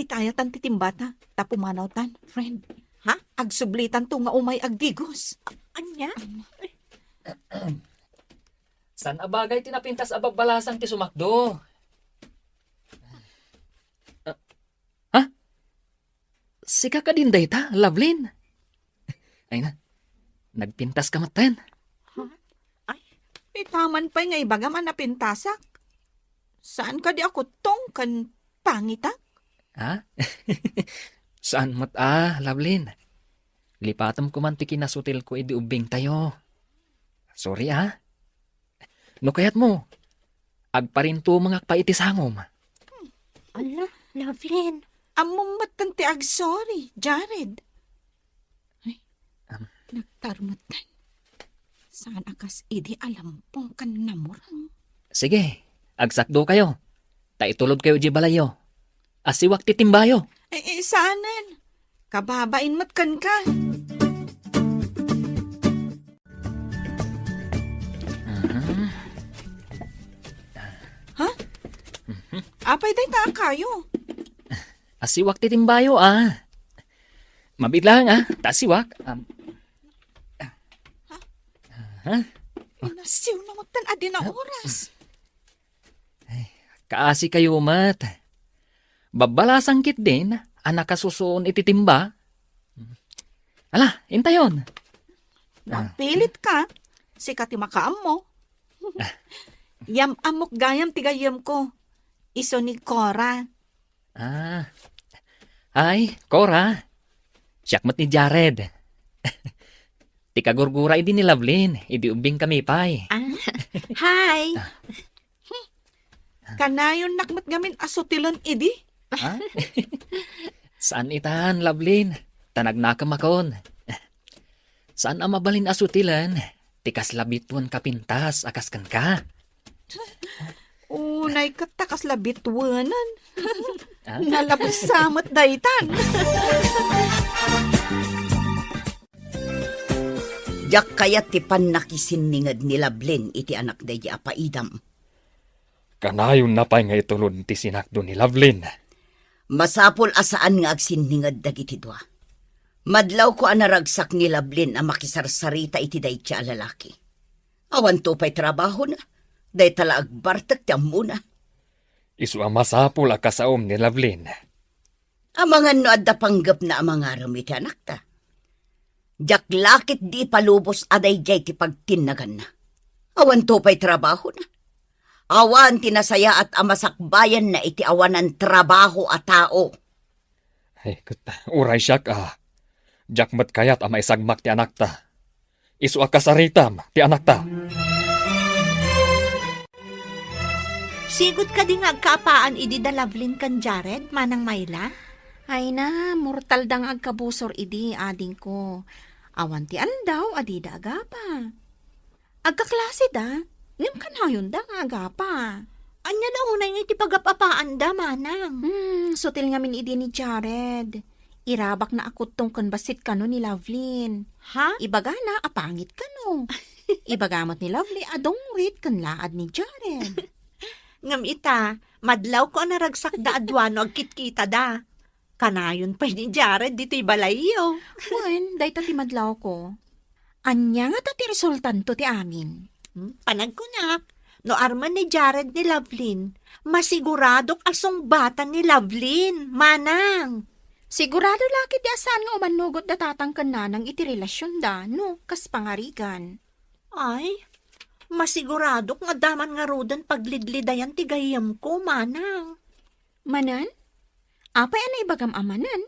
itayatan titimbata, tapumanaw tan, friend. Ha? Agsublitan to nga umay agdigos. Anya? San abagay tinapintas abagbalasang ti sumakdo? Ha? Sika ka din dayta, Lovelyn. Ay na, nagpintas ka maten. Itaman pa nga ibaga man napintasak. Saan ka di ako tong kan pangitak? Ha? Saan mat Lovelyn? Lipatam ko man ti kinasutil ko idi ubing tayo. Sorry No kayat mo, agparinto mga paitisangom. Ala, Lovelyn. Among matan ti sorry, Jared. Ay, nagtarmatan. Saan akas idi alam pong kan namurang. Sige, agsakdo kayo. Taitulod kayo di balayo. Asiwak titimbayo. Saanan? Kababain matkan ka. Ha? Apay day ta kayo. Asiwak titimbayo Mabiglang tasiwak. Inasiw na magtan adi na oras. Kaasi kayo mat. Babalasang kit din, anak kasusuon ititimba. Ala, intayon. Magpilit ka. Sikati makaam mo. Yam amok gayam tigayam ko. Iso ni Cora. Ay, Cora. Siyakmat ni Jared. Tikagurgura idi ni Lovelyn. Idi ubing kami pay. Hi. Kanayon nakmat gamin asutilon idi. Saan itahan, Lovelyn? Tanagnakam akon. Saan ang mabalin asutilan? Tikas labitwan kapintas, akaskan ka. Unay katakas labitwanan. Nalabas samat daytan. Jak kayat ti pannakisiningad ni Lovelyn iti anak day di apaidam. Kanayon na pa'y nga itulon ti sinakdo ni Lovelyn. Masapol asaan nga agsiningad dagiti dua. Madlaw ko anaragsak ni Lovelyn ang makisarsarita iti day ti alalaki. Awan to pa'y trabaho na. Day tala agbartak ti amuna. Isu ang masapul a kasaom ni Lovelyn. Amangan no adda panggap na amang aram iti anak ta. Jak lakit di palubos aday jay ti pagtinagan na. Awan to pa'y trabaho na. Awan tinasaya at amasakbayan na iti awanan trabaho at tao. Ay, uray siyak Jakmat kayat ama isagmak ti anak ta. Isu a kasaritam ti anak ta. Sigot ka di nga agkaapaan idi da Lovelyn kan Jared, manang Mayla? Ay na, mortal dang agkabusor idi, ading ko. Awan ti andaw, adi da agapa. Agkaklase da, ngam kanayon da nga agapa. Anya na unay nga iti pagapapaan da, manang. Sutil nga min idi ni Jared. Irabak na akot tong kanbasit kano ni Lovelyn. Ha? Ibaga na, apangit kano. Ibagamat ni Lovely, adong rit kan laad ni Jared. Ngam ita, madlaw ko naragsak da adwano agkitkita da. Kanayon pa ni Jared dito'y balayo. Wen, day ti madlaw ko. Anya nga ti resultan to ti amin. Panagkunak, no arman ni Jared ni Lovelyn, masiguradok asong bata ni Lovelyn, manang. Sigurado laki ti asan nga umanugot da tatangkan na ng iti relasyon da, no, kas pangarigan. Ay, masiguradok nga daman nga rodan paglidlidayan ti gayam ko, manang. Manan? Apay anay bagam amanan?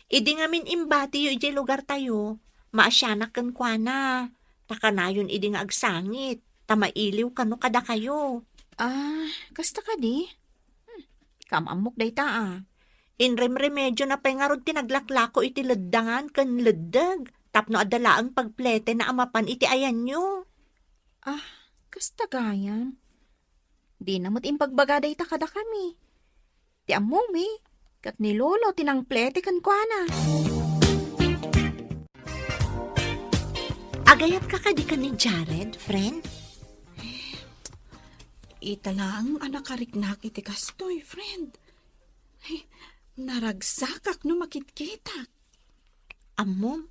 Idi nga min imbati yu iti lugar tayo, maasyanak kan kwa na. Takanayon idi nga agsangit, tamailiw kano kada kayo. Kasta ka di? Kamamok day ta Inrem-remedyo na pengarod tinaglaklako iti leddangan kan leddag, tapno adalaang pagplete na amapan iti ayan nyo. Kasta gayam. Di namot impagbaga day ta kada kami. Ti among mi, kat ni Lolo tinang plete kan kwa na. Agayat ka kadi ka ni Jared, friend? Italang anak kariknak iti kastoy, friend. Ay, naragsakak no makitkita. Ammom,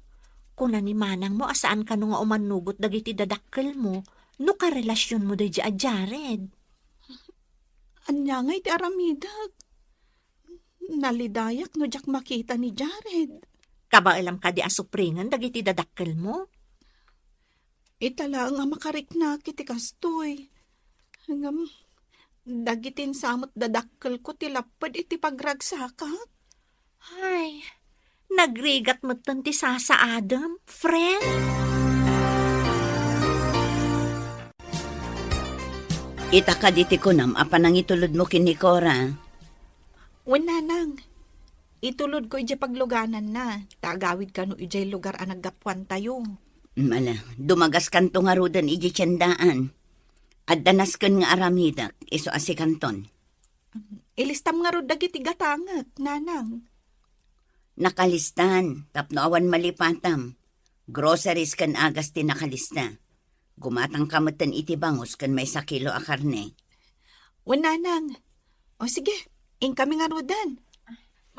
kuna ni manang mo asaan ka no nga umanugot dagiti dadakkel mo, no karelasyon mo day a Jared. Anya nga iti aramidag. Nalidayak no jak makita ni Jared. Kabailam ka di asupringan dagiti dadakkel mo. Italang nga makariknak iti kastoy. Hanggang dagitin samot dadakkel ko tilapad iti pagragsakak. Ay, nagrigat mo ti Sasa Adam, friend. Ita ka diti kunam, apan ang itulod mo kini Cora. Nanang, itulod ko iti pagluganan na. Tagawid ka no iti lugar ang naggapuan tayo. Mala, dumagas kanto nga rudan iti tiyandaan. At danas kan nga aramidak, iso asikanton. Ilistam nga rod dagiti gatangak, nanang. Nakalistan, tapno awan malipatam. Groceries kan agas ti nakalista. Gumatang kamatan iti bangus kan may 1 kilo a karne. Nanang, o sige, ing kami nga rodan.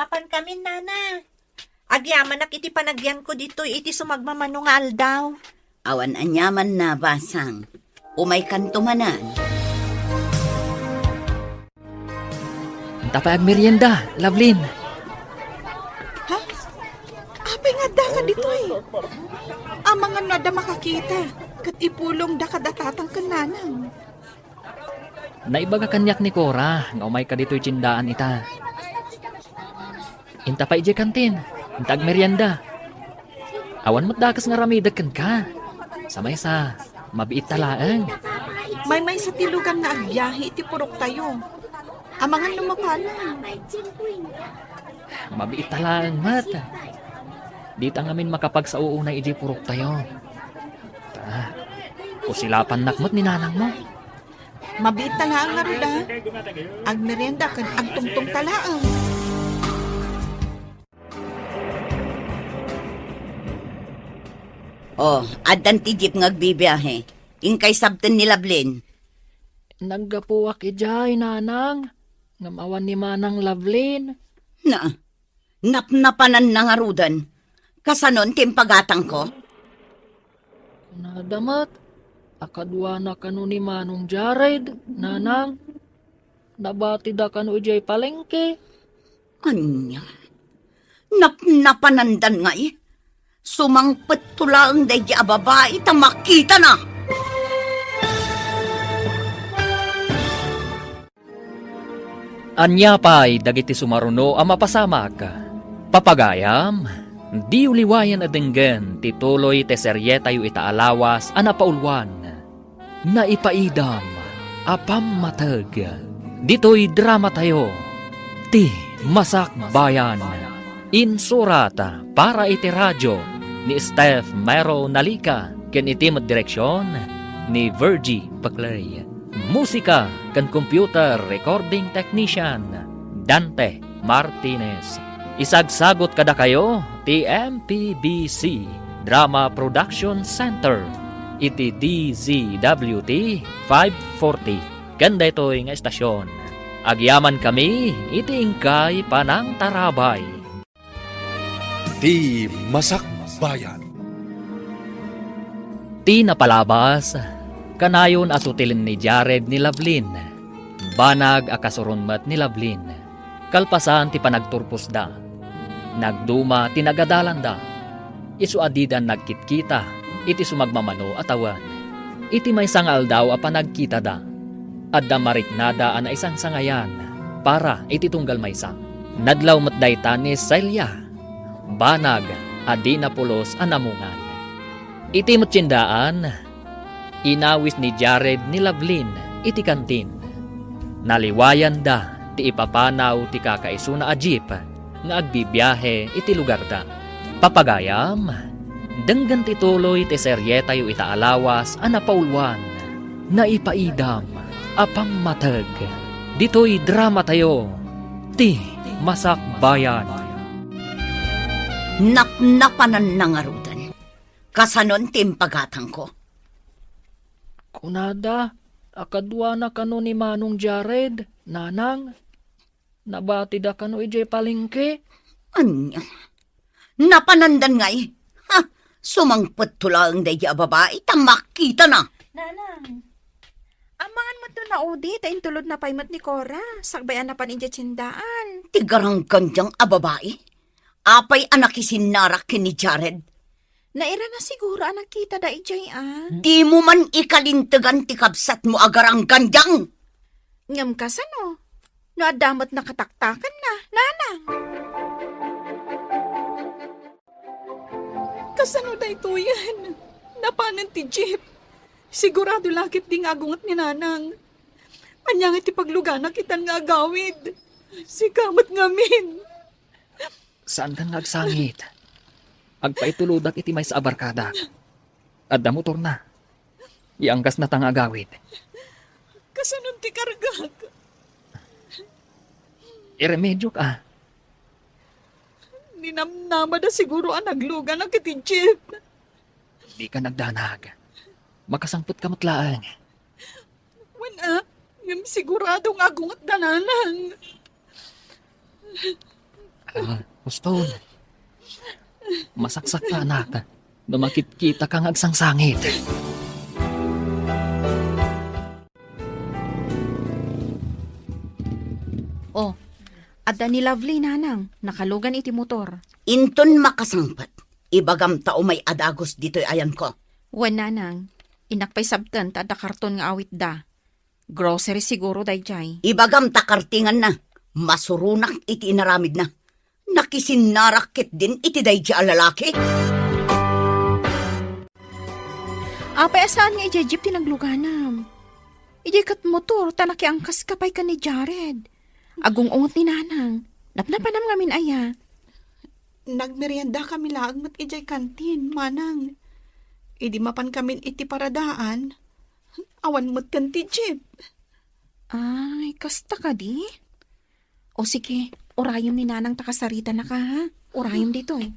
Mapan kami, nana. Agyaman nak iti panagyan ko dito, iti sumagmamanungal daw. Awan anyaman na basang. Umay kantumanan. Tapay ag merienda, Lovelyn. Ha? Apay nga da ka dito eh. Amang nga da makakita. Kat ipulong da kadatatang kananang. Naibaga kanyak ni Cora, nga umay ka dito'y tsindaan ita. Inta pa ije kantin, inta ag merienda. Awan mo't dakas nga ramidag kan ka. Samay sa, mabiit talaang. May sa tilugan na agbiyahe iti purok tayo. Amangan lumapanan. Mabiit talaang, mat. Di ta ngamin makapag sa uunay ije purok tayo. Ta, kusilapan nakmat ni nanang mo. Mabiit talaang nga roda. Ag merienda kan ag tungtong talaang. Oh, adan ti jeep nga agbibiyahe. Ingkay sabten ni Lovelyn. Naggapuwak ijay, nanang. Ngamawan ni manang Lovelyn. Napnapanan na nga rudan. Kasanon timpagatang ko. Nadamat, akadwa na kanu ni manong Jared, nanang. Nabati da kanu ijay palengke. Anya? Napanandan nga eh. Sumangpet tulang day di babae ta makita na. Anya pa'y dagiti sumaruno ang mapasamak. Papagayam, di uliwayan adenggen tituloy te serye tayo itaalawas anapaulwan. Naipaidam, apam matag. Dito'y drama tayo. Ti Masak Bayan. Insurata para iti radyo ni Steph Mero Nalika ken iti direksyon ni Virgie Paclay. Musika ken computer recording technician Dante Martinez. Isagsagot kada kayo ti MPBC Drama Production Center iti DZWT 540 ken daytoy nga estasyon. Agyaman kami iti ingkay panang tarabay. Di Masak Bayan. Ti napalabas, kanayon asutilin ni Jared ni Lovelyn. Banag akasurunmat ni Lovelyn. Kalpasan ti panagturpos da. Nagduma ti nagadalan da. Isu adidan nagkitkita, iti sumagmamano atawan. Iti may sangal daw a panagkita da. Adda mariknada ana isang sangayan para iti tunggal maysa. Nadlaw matdayta ni Celia. Banag adi na pulos anamungan. Iti mutsyindaan, inawis ni Jared ni Lovelyn iti kantin. Naliwayan da ti ipapanaw ti kakaisuna a jeep nga agbibiyahe iti lugar da. Papagayam, denggan tituloy ti serye tayo itaalawas anapaulwan. Naipaidam, apam matag. Dito'y drama tayo. Ti Masak Bayan. Napnapanan na nga rudan. Kasanon timpagatang ko. Kunada, Akadwa na kano ni Manong Jared, nanang. Nabati da kano ijay palengke. Anya? Napanandan nga eh. Ha? Sumangpot tulang day babae, tamakita na. Nanang, amangan mo to na udi, tayin tulod na paymat ni Cora. Sakbayan na paninja tsindaan. Tigarang gandyang babae. Apay anak isinarak ni Jared. Naira na siguro anak kita da ijay Di mo man ikalintagan ti kabsat mo agarang gandyang. Ngam ka sano? No adamot na kataktakan na, nanang. Kasano da ito yan? Napanan ti Jeep. Sigurado lakit di ngagungat ni nanang. Anyang iti pagluganak itan nga agawid. Sikamat ngamin. Saan kang nagsangit? Agpaituludak iti may sa abarkada. Adda motor na. Iangkas na tang agawid. Kasanon ti kargag. Iremedyo ka. Ninamnama da siguro ang nagluganak iti Jeep. Di ka nagdanag. Makasangpot ka matlaang. Wala. Ngam sigurado nga agungat da nanang. Gusto. Masaksak ka, anak. Dumakit-kita kang agsangsangit. Oh, adda ni Lovely, nanang. Nakalugan iti motor. Inton makasangpat. Ibagam tao may adagos dito'y ayan ko. Wan, nanang. Inakpay sabtan, tada karton nga awit da. Grocery siguro, dayjay. Ibagam takartingan na. Masurunak iti inaramid na. Nakisinarakit din iti dayja alalaki. Apay asaan nga ijay jeep tinagluganam. Ijay kat motor, tanaki angkas kapay ka ni Jared. Agong ungot ni nanang. Napnapanam ngamin aya. Nagmerienda kami laang mat ijay kantin, manang. Idi mapan kami iti paradaan. Awan mo't kanti jeep. Ay, kasta ka di? O sige, orayom ni nanang takasarita na ka ha. Orayom dito eh.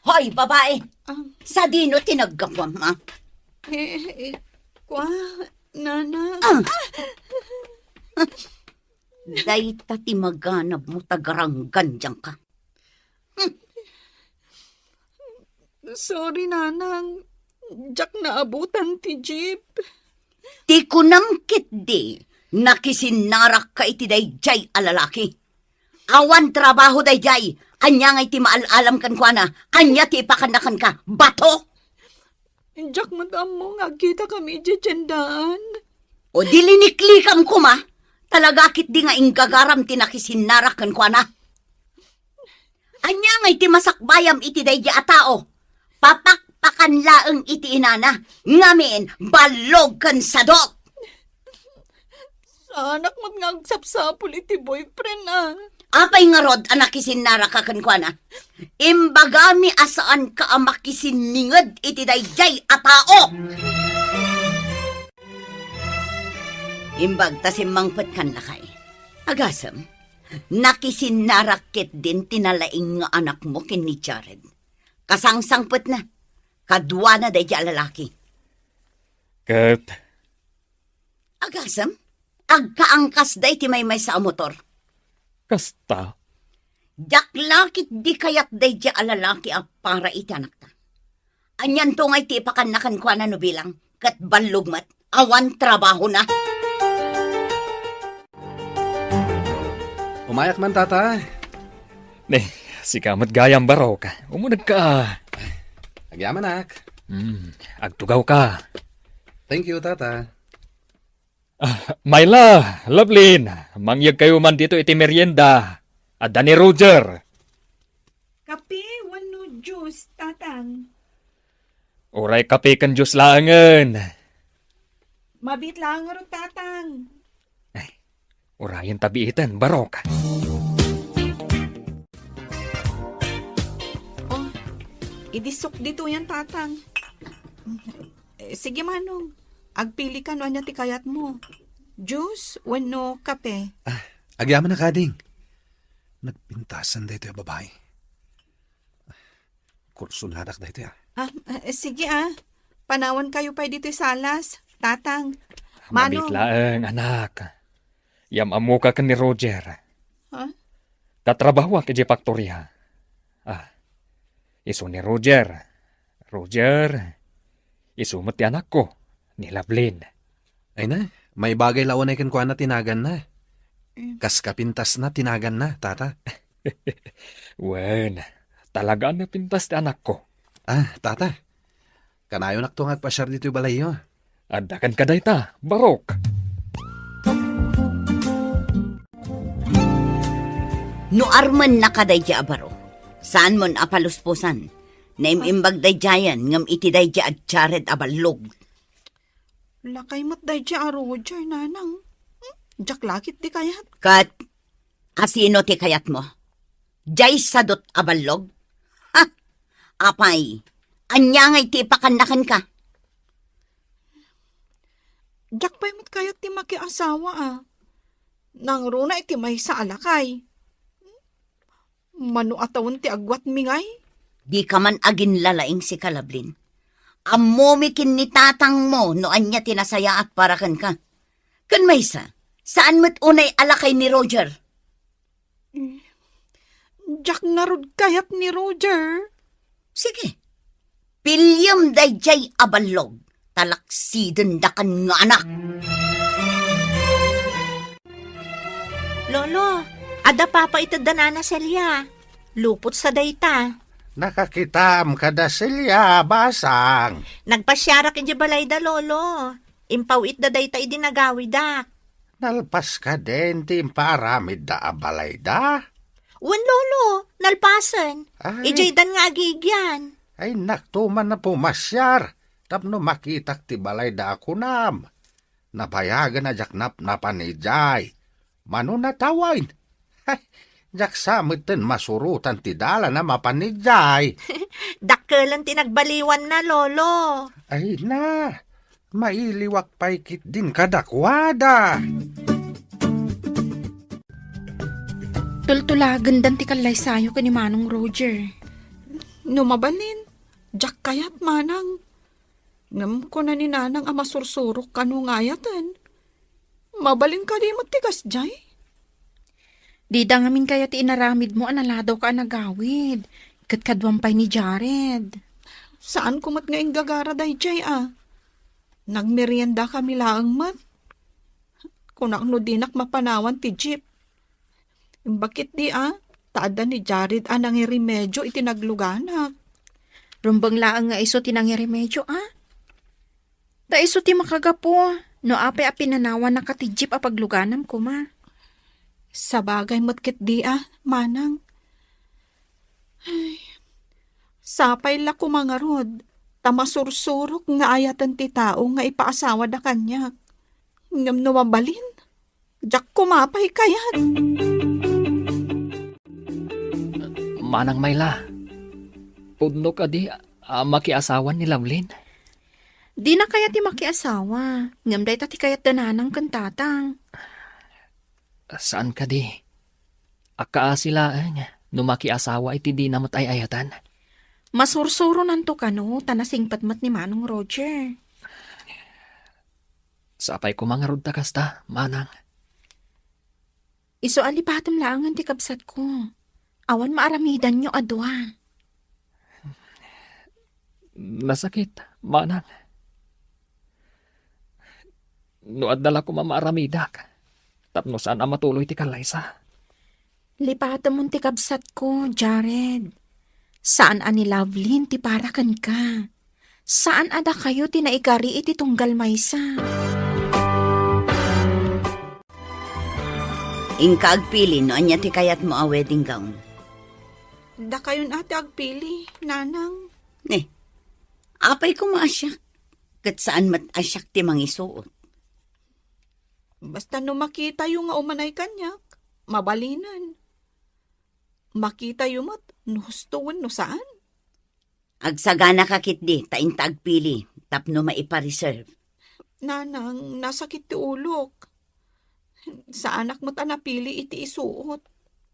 Hoy, babae! Ah. Sa dino tinaggapam, ha? Kwa, nanang. Day tati maganap mo tagarang gandyang ka. Sorry, nanang. Jack na abutan ti jeep. Ti kunamkit di, nakisinarak ka iti dayjay alalaki. Awan trabaho dayjay, anya nga iti maalalam kan kwa na, anya ti ipakanakan ka, bato! Jack, madam mo nga kita kami iti tiyandaan. O diliniklikam ko ma, talagakit di nga inggagaram ti nakisinarak kan kwa na. Anya nga iti masakbayam iti dayjay a tao, papakpakan laeng iti inana, ngamin balog kan sadok. Sa anak mo't nga agsapsapul iti boyfriend Apay nga rod anak isinara ka kankwana. Imbagami asaan ka amakisiningad iti dayjay a tao. Imbag tasimangpet kan lakay. Agasam, nakisinarakit din tinalaing nga anak mo kin ni Jared. Kasangsangpet na. Kadwa na dayjay lalaki. Kat, Agasam, agkaangkas day ti may sa motor. kasta. Jaklakit di kayat day di alalaki a para iti anak ta. Anyan to ngay ti pakanakan kwa na no bilang, kat balugmat, awan trabaho na. Umayak man, tata. Si kamat gayam baraw ka. Umunag ka. Agyaman, nak. Agtugaw ka. Thank you, tata. Myla, Lovelyn, mangyag kayo man dito iti merienda. Adda ni Roger. Kape, wano juice, tatang. Uray kape kan Diyos laangan. Mabit lang nga ron, tatang. Urayan tabiitan, barok. Idisok dito yan, tatang. Sige, manong. Agpili ka no anya ti kayat mo. Juice, wano kape. Agyaman na, kading. Nagpintasan dito yung babae. Kursuladak dito ya. Sige Panawan kayo pa dito salas, tatang. Mabit laeng, anak. Yam amo ka ni Roger. Ha? Tatrabaho ka di faktorya. Iso ni Roger. Roger, iso mo ti anak ko, ni Lablin. Ay na, may bagay lawan ay kuha na tinagan na. Kas kapintas na tinagan na, tata. Wen, talaga na pintas ti anak ko. Tata. Kanayo naktungat pa siya dito yung balayo. Adakan ka dayta, Barok. No arman nakaday di abaro. Saan mon apaluspusan? Naimimbag day jayan ngam iti day di at Jared abalog. Lakay mo't day a Roger, nanang. Jak lakit di kayat. Kat, asino ti kayat mo? Jay sadot abalog? Ha? Apay, anya ngay ti pakanakan ka. Jak pa'y mo't kayat ti makiasawa Nang runa iti may sa alakay. Mano atawon ti agwat mingay? Di ka man agin lalaing si Kalablin. Amomikin ni tatang mo no anya tinasaya at parakan ka. Kan maysa, saan mo't unay alakay ni Roger? Jak narod kayat ni Roger. Sige, pilyam day jay abalog, talaksiden da kan nga anak. Lolo, ada papa ito danana selya. Lupot sa dayta. Nakakitam kada silya, basang. Nagpasyara kin balay da, lolo. Impaw it da dayta idinagawi da. Nalpas ka din, tim paramid da abalay da. Wan, lolo, nalpasan. Ay, Ijay dan nga agigyan. ay naktuman na pumasyar. Tapno makitak ti balay da ako nam. Napayagan na jaknap na panijay. Mano natawain. Ay, jak samiten masurutan ti dala na mapanijay. Dakkelan tinagbaliwan na, lolo. Ay na, mailiwak paikit din kadakwada. Tultulagan dan ti kalay sayo ka ni Manong Roger. Numabalin. Jak kayat manang. Ngam ko na ni nanang amasursurok kanu ngayatan. Mabalin ka di mo tigas jay. Di da ngamin kaya ti inaramid mo analadaw ka nagawid. Katkadwampay ni Jared. Saan kumat nga gagara day jay Nagmerienda kami laang mat. Kunak no dinak mapanawan ti jeep. Bakit di taada ni Jared anang remedyo itinagluganak. Rumbang laang nga iso tinangyari medyo Da iso ti makagapo. No apay pinanawan na katijip pagluganam ko ma. Sa bagay matkit di manang. Ay, sapay la ko mga rod. Tamasursurok nga ayatan ti tao nga ipaasawa da kanyak. Ngam numabalin. Jak kumapay kayat. Manang Mayla, pudno ka di makiasawan ni Lablin. Di na kaya ti makiasawa. Ngam day ti kayat dananang kantatang. Saan ka di? Akaasilaan, no makiasawa iti di namat ay ayatan. Masursuro nanto ka no, tanasing patmat ni Manong Roger. Sapay ko mga rod kasta, manang. Iso alipatam laangan ti kabsat ko. Awan maaramidan nyo adwa. Nasakit, manang. No adala ko mamaaramidak. Tapno saan ang matuloy ti kalaysa. Lipatam mo ti kabsat ko, Jared. Saan ani Lovelyn ti parakan ka? Saan ada kayo ti naikari iti tunggal maysa? Ingka agpili no anya ti kayat mo wedding gown. Da kayon ate agpili, nanang. Apay ko maasyak. Kat saan mat asyak ti mangisuot. Basta no makita yung nga umanay kanyak, mabalinan. Makita yung mat, no hustuan no saan? Agsagana kakit di, taing taagpili, tapno maipa-reserve. Nanang, nasakit ti ulok. Sa anak mo't anapili iti isuot.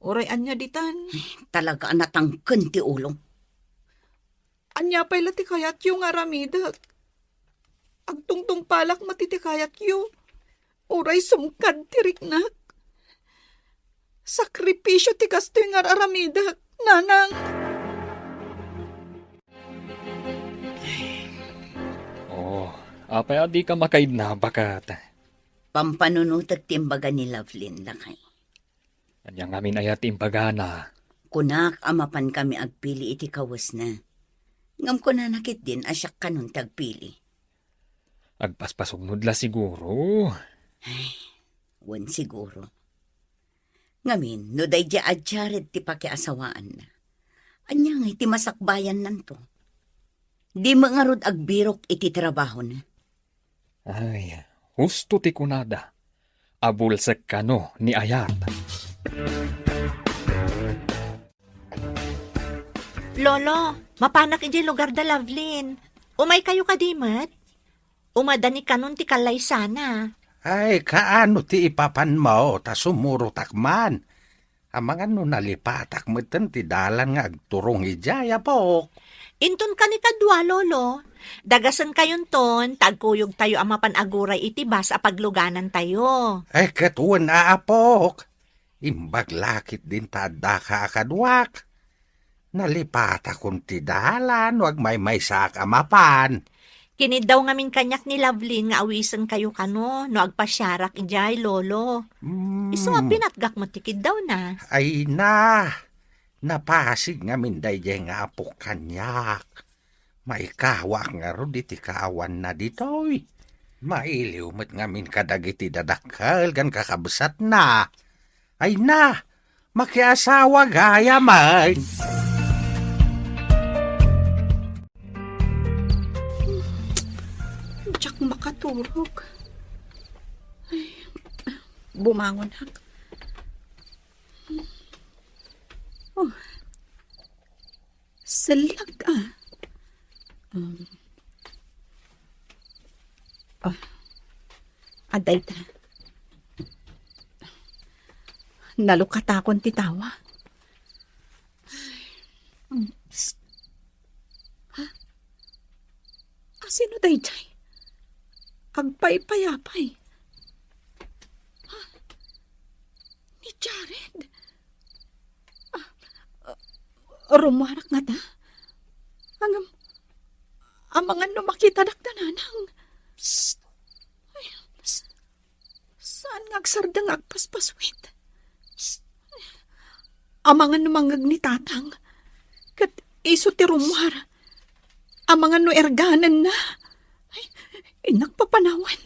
Oray anya ditan. Talaga natangken ti ulong. Anya pa'y lati kayat yung aramidak. Agtungtong palak matitikayat yung. Uray sumkad tiriknak. Sakripisyo ti kastoy nga aramidak, nanang. Apay adi ka makaid na bakat. Pampanunutag timbaga ni Lovelyn lakay. Kanyang amin ayat imbaga na. Kunak amapan kami agpili iti kawas na. Ngam ko na nakit din asyak kanun tagpili. Agpaspasugnod la siguro. Wan siguro. Ngamin, no day di adjared ti pakiasawaan na. Anya nga iti masakbayan nanto. Di mangarod agbirok iti trabaho na. Ay, husto ti kunada. Abulsek kano ni ayat. Lolo, mapanak iti lugar da Lovelyn. Umay kayo kadimat? Umadani kanon ti kalay sana. Ay, kaano ti ipapan mo, ta sumuro takman. Amang ano nalipatak mo ti dalan nga agturong ijaya po. Inton ka ni kadwa, Lolo. Dagasan kayon ton, tagkuyog tayo ang mapanaguray iti bas a pagluganan tayo. Ay, katuan aapok. Imbag lakit din tada ka akadwak. Nalipata kung ti dalan, wag may sak amapan. Kinid daw ngamin kanyak ni Lovelyn nga awisan kayo kano, no agpasyarak ijay, Lolo. Iso nga pinatgak mo tikid daw na. Ay na, napasig ngamin dayjay nga apok kanyak. Maikawa nga ro di ti kaawan na ditoy. Mailiw met ngamin kadagiti dadakkel gan kakabsat na. Ay na, makiasawa gaya man. Diyak makaturog. Ay, bumangon hak. Oh. Salag aday ta. Nalukatakon ti tawa. Ha? Asino day jay? Agpay-payapay. Ha? Ni Jared? Rumarak nga ta? Ang mga makita dakdananang. Ay, saan nga agsardang agpaspaswit? Ang mga numangag ni tatang. Kat iso ti rumar. Ang mga erganan na. Ay, inakpapanawan.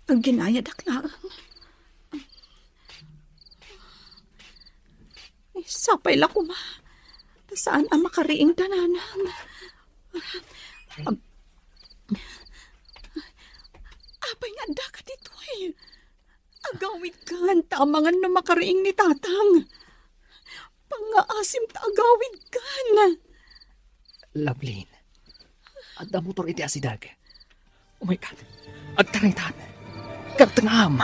Ang ginaya daklaan. Ay, sapay la kuma. Saan ang makariing dananang? Apay nga da ka dito eh. Agawid kan, tamangan na makariing ni tatang. Pangaasim ta agawid kan. Lovelyn, adda motor iti asidag. Oh my God, agtaritan. Kagtangam.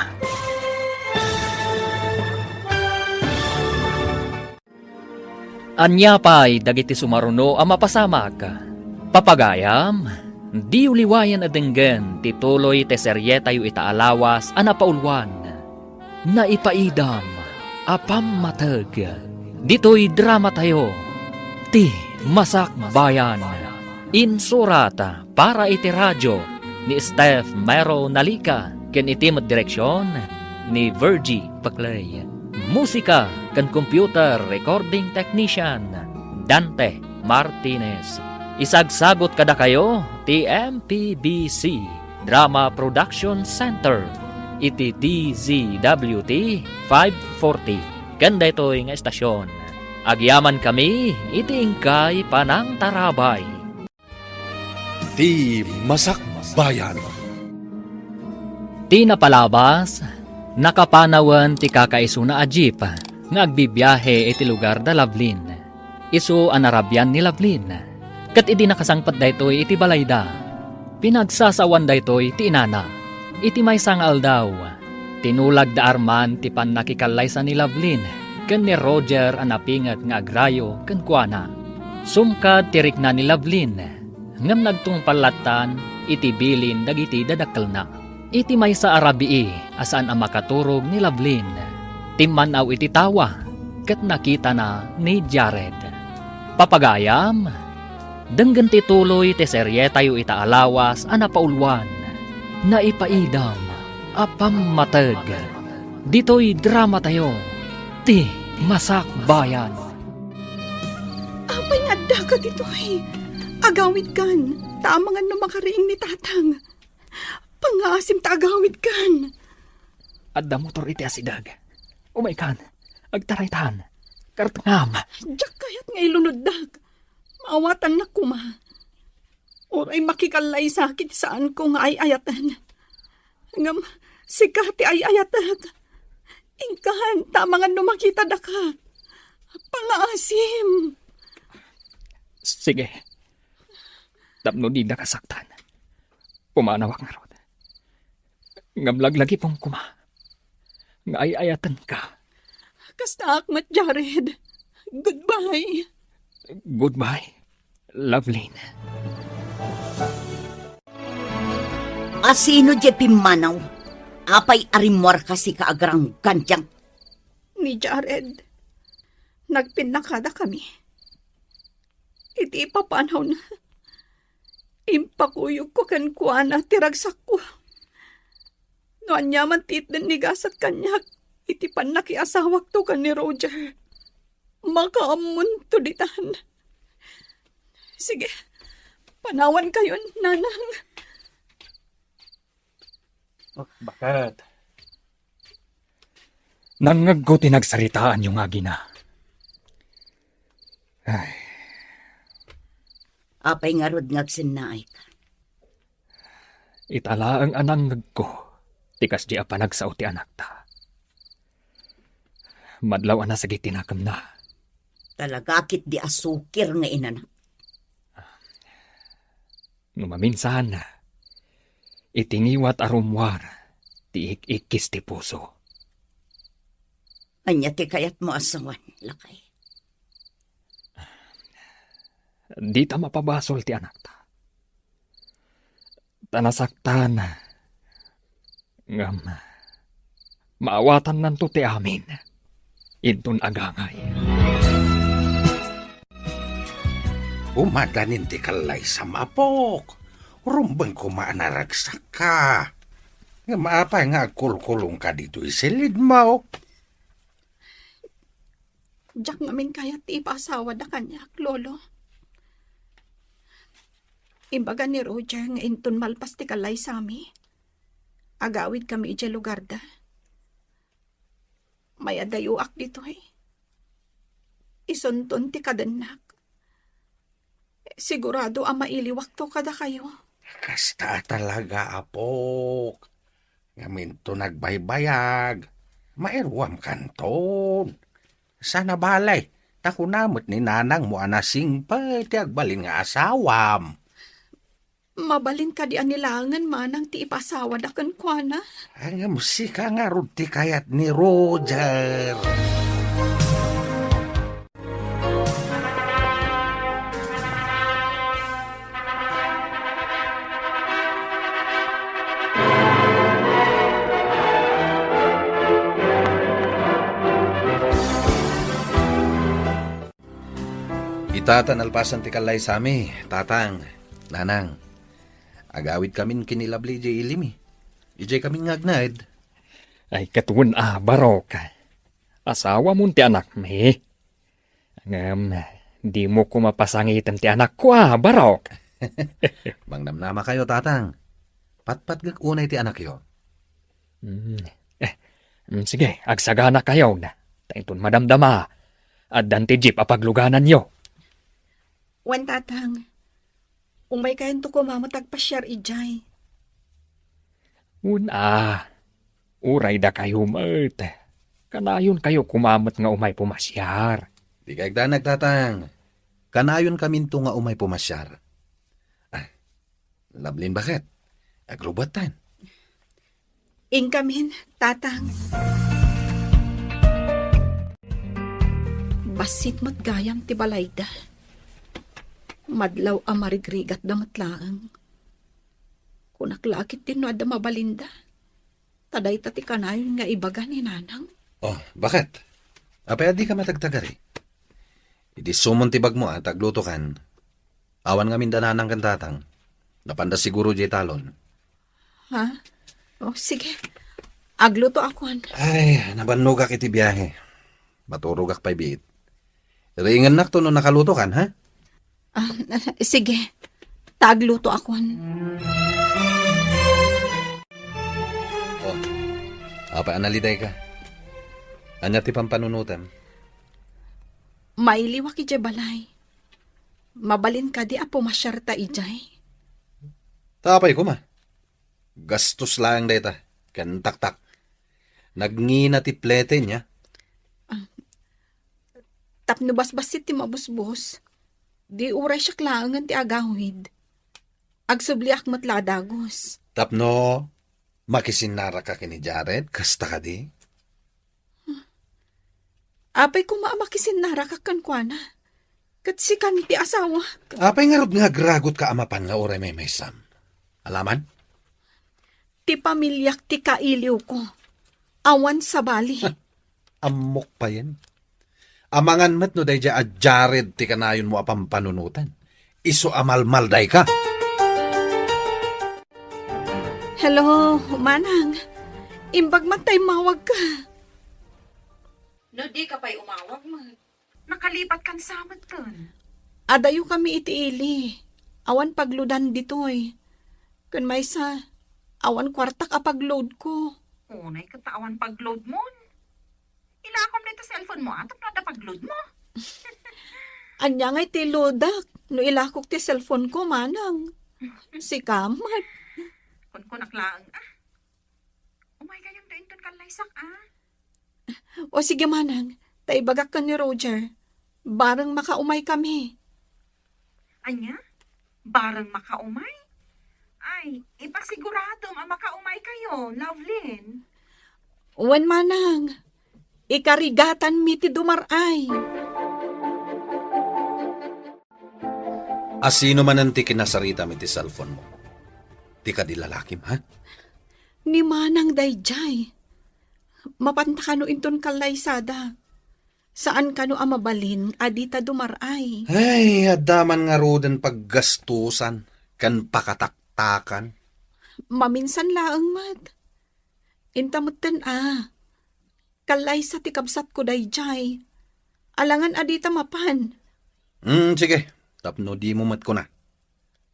Anya pa'y dagiti sumaruno ang mapasamag. Papagayam, di uliwayan adenggen tituloy te serye tayo itaalawas anapaulwan. Naipaidam, apam matag. Dito'y drama tayo. Ti Masak Bayan. Insurata para iti radyo ni Steph Mero Nalika. Ken iti direksyon ni Virgie Paclay. Musika kan computer recording technician Dante Martinez. Isagsagot kada kayo ti MPBC Drama Production Center iti DZWT 540. Ganda ito'y nga estasyon. Agyaman kami iti ingkay panang tarabay. Di Masak Bayan. Ti napalabas, nakapanawan ti kakaisuna a jeep nga agbibiyahe iti lugar da Lovelyn. Isu anarabyan ni Lovelyn. Kat iti nakasangpat daytoy iti balayda. Pinagsasawan daytoy ti inana. Iti may sangal daw. Tinulag da arman ti pannakikalay ni Lovelyn. Ken ni Roger anapingat nga agrayo ken kuana. Sumkad tirik na ni Lovelyn. Ngam nagtungpalatan iti bilin dagiti dadakkel na. Iti may sa arabii asaan ang makaturog ni Lovelyn. Timmanaw iti tawa ket nakita na ni Jared. Papagayam, denggen ti tuloy ti serye tayo itaalawas a napaulwan. Naipaidam a pammateg. Dito'y drama tayo ti Masakbayan. Apay nga adda ka ditoy. Agawid kan. Tamangan no makariing ni tatang. Pangasim ta agawid kan. Adda motor iti asidag. Umaikan, agtaraytan, kartangam. Diyak kayat nga ilunoddag. Maawatan na kuma. Oray makikalay sakit saan ko nga ay ayatan. Ngam, sikati ay ayatag. Ingkahan, tamangan no makita da ka. Pangaasim. Sige. Tapno di na kasaktan. Pumanawak nga ron. Ngamlaglagi pong kuma. Nga ay ayatan ka. Kasta akmat, Jared. Goodbye. Goodbye, Lovelyn. Asino di pimanaw? Apay arimwar kasi kaagrang gantyang. Ni Jared. Nagpinakada kami. Iti ipapanaw na. Impakuyog ko kan kuana tiragsak ko. No anyaman titdan ni gasat kanyak. Iti panakiasawak to kan ni Roger. Makaamun to ditan. Sige, panawan kayo, nanang. Bakit? Nangagko tinagsaritaan yung agi na. Ay, Apay nga rod ngagsinnaay ka. itala ang anang ko. Tikas di apa nagsaw ti anak ta. Madlaw na sa gitinakam na. Talagakit di asukir nga inanak. Numaminsan, itingiwat arumwar, ti ikis ti puso. Anya ti kayat mo asawan, lakay. Di ta mapabasol ti anak ta. Tanasaktan, ngam, maawatan nanto ti amin, intun agangay. Umadanin ti kalay sa mapok. Rumbang kumaanaragsak ka. Nga maapay nga kulkulong ka dito isilid mo. Diyak ngamin kaya ti ipasawa da kanyak, lolo. Imbaga ni Roger nga intun malpas ti kalay sami. Agawid kami iti lugar da. May adayuak dito eh. Isuntun ti kadanak. Sigurado ang mailiwak to kada kayo. Kasta talaga, apok. Ngamin to nagbaybayag. Mairwam kanton. Sana balay. Takunamot ni nanang mo anasing pa ti agbalin nga asawam. Mabalin ka di anilangan manang ti ipasawa da kan kuana. Ang musika nga rod ti kayat ni Roger. Itatan alpasan ti kalay sami, tatang, nanang. Agawid kamin kinilabli di ilimi. Ijay kaming ngagnaid. Ay katun barok. Asawa mo ti anak mi. Ngam, di mo ko mapasangitan ti anak ko barok. Mangnamnama kayo, tatang. Patpat unay ti anak yo. Sige, agsagana kayo na. Taintun madamdama. At danti jeep apagluganan yo. Wan tatang, umay kayan to kumamatag pa siyar ijay. Uray da kayo mat. Kanayon kayo kumamat nga umay pumasyar. Di kagdanag, tatang. Kanayon kaminto nga umay pumasyar. Lablin bakit? Agrubatan. Ingkamin, tatang. Basit mo't gayam ti balayda. Madlaw amarigrigat da matlaang. Kunaklakit din no adda mabalinda. Taday tati kanayon nga ibaga ni nanang. Oh, bakit? Apay di ka matagtagari. Idi sumon tibag mo at agluto kan. Awan nga mindananang kan tatang. Napanda siguro di talon. Ha? Oh, sige. Agluto ako. Ay, nabanugak iti biyahe. Maturugak pa'y biit. Ringan nak to no nakaluto kan, ha? Sige. Tagluto ako. Oh, apa analiday ka? Anya ti pampanunutan. Mailiwak ijay balay. Mabalin ka di apo masyarta ijay. Tapay ko ma. Gastos lang data. Kantak-tak. Nagngina ti plete niya. Tapno basbasit ti mabusbos. Di uray siya klaangan ti agawid. Agsubli akmat ladagos. Tapno, makisinara ka kini Jared. Kasta ka di. Apay ko maamakisin narakakan kwa na. Kat si kan ti asawa. Apay nga rod nga gragot ka amapan nga oray may sam. Alaman? Ti pamilyak ti kailiw ko. Awan sa bali. Amok pa yan. Amangan mat no day dya at Jared ti kanayon mo apang panunutan. Iso amalmal day ka. Hello, manang. Imbag matay mawag ka. No, di ka pa'y umawag mo. Nakalipat kan samat kan. Adayo kami itiili. Awan pagludan ditoy. Kun may sa, awan kwartak apagload ko. Unay katawan pag-load mo. Ilakom na ito cellphone mo, atap na pag-load mo. Anya nga iti lodak. No ilakok ti cellphone ko, manang. Si kamat. Kun naklaan, umay kayong dainton kalaysak, O sige, manang. Taibagak ka ni Roger. Barang makaumay kami. Anya? Barang makaumay? Ay, ipasigurado makaumay kayo, Lovelyn. Uwan, manang. Ikarigatan mi ti dumaray. Asino man ang ti kinasarita mi ti cellphone mo? Ti ka di lalakim, ha? Ni manang dayjay. Mapanta kano inton kalaysada. Saan kano amabalin, adita dumaray. Ay, adaman nga roden paggastusan, kan pakataktakan. Maminsan laang mat. Intamutan Kalaysa ti kabsat ko dayjay. Alangan adita mapan. Sige, tapno di mo mat ko na.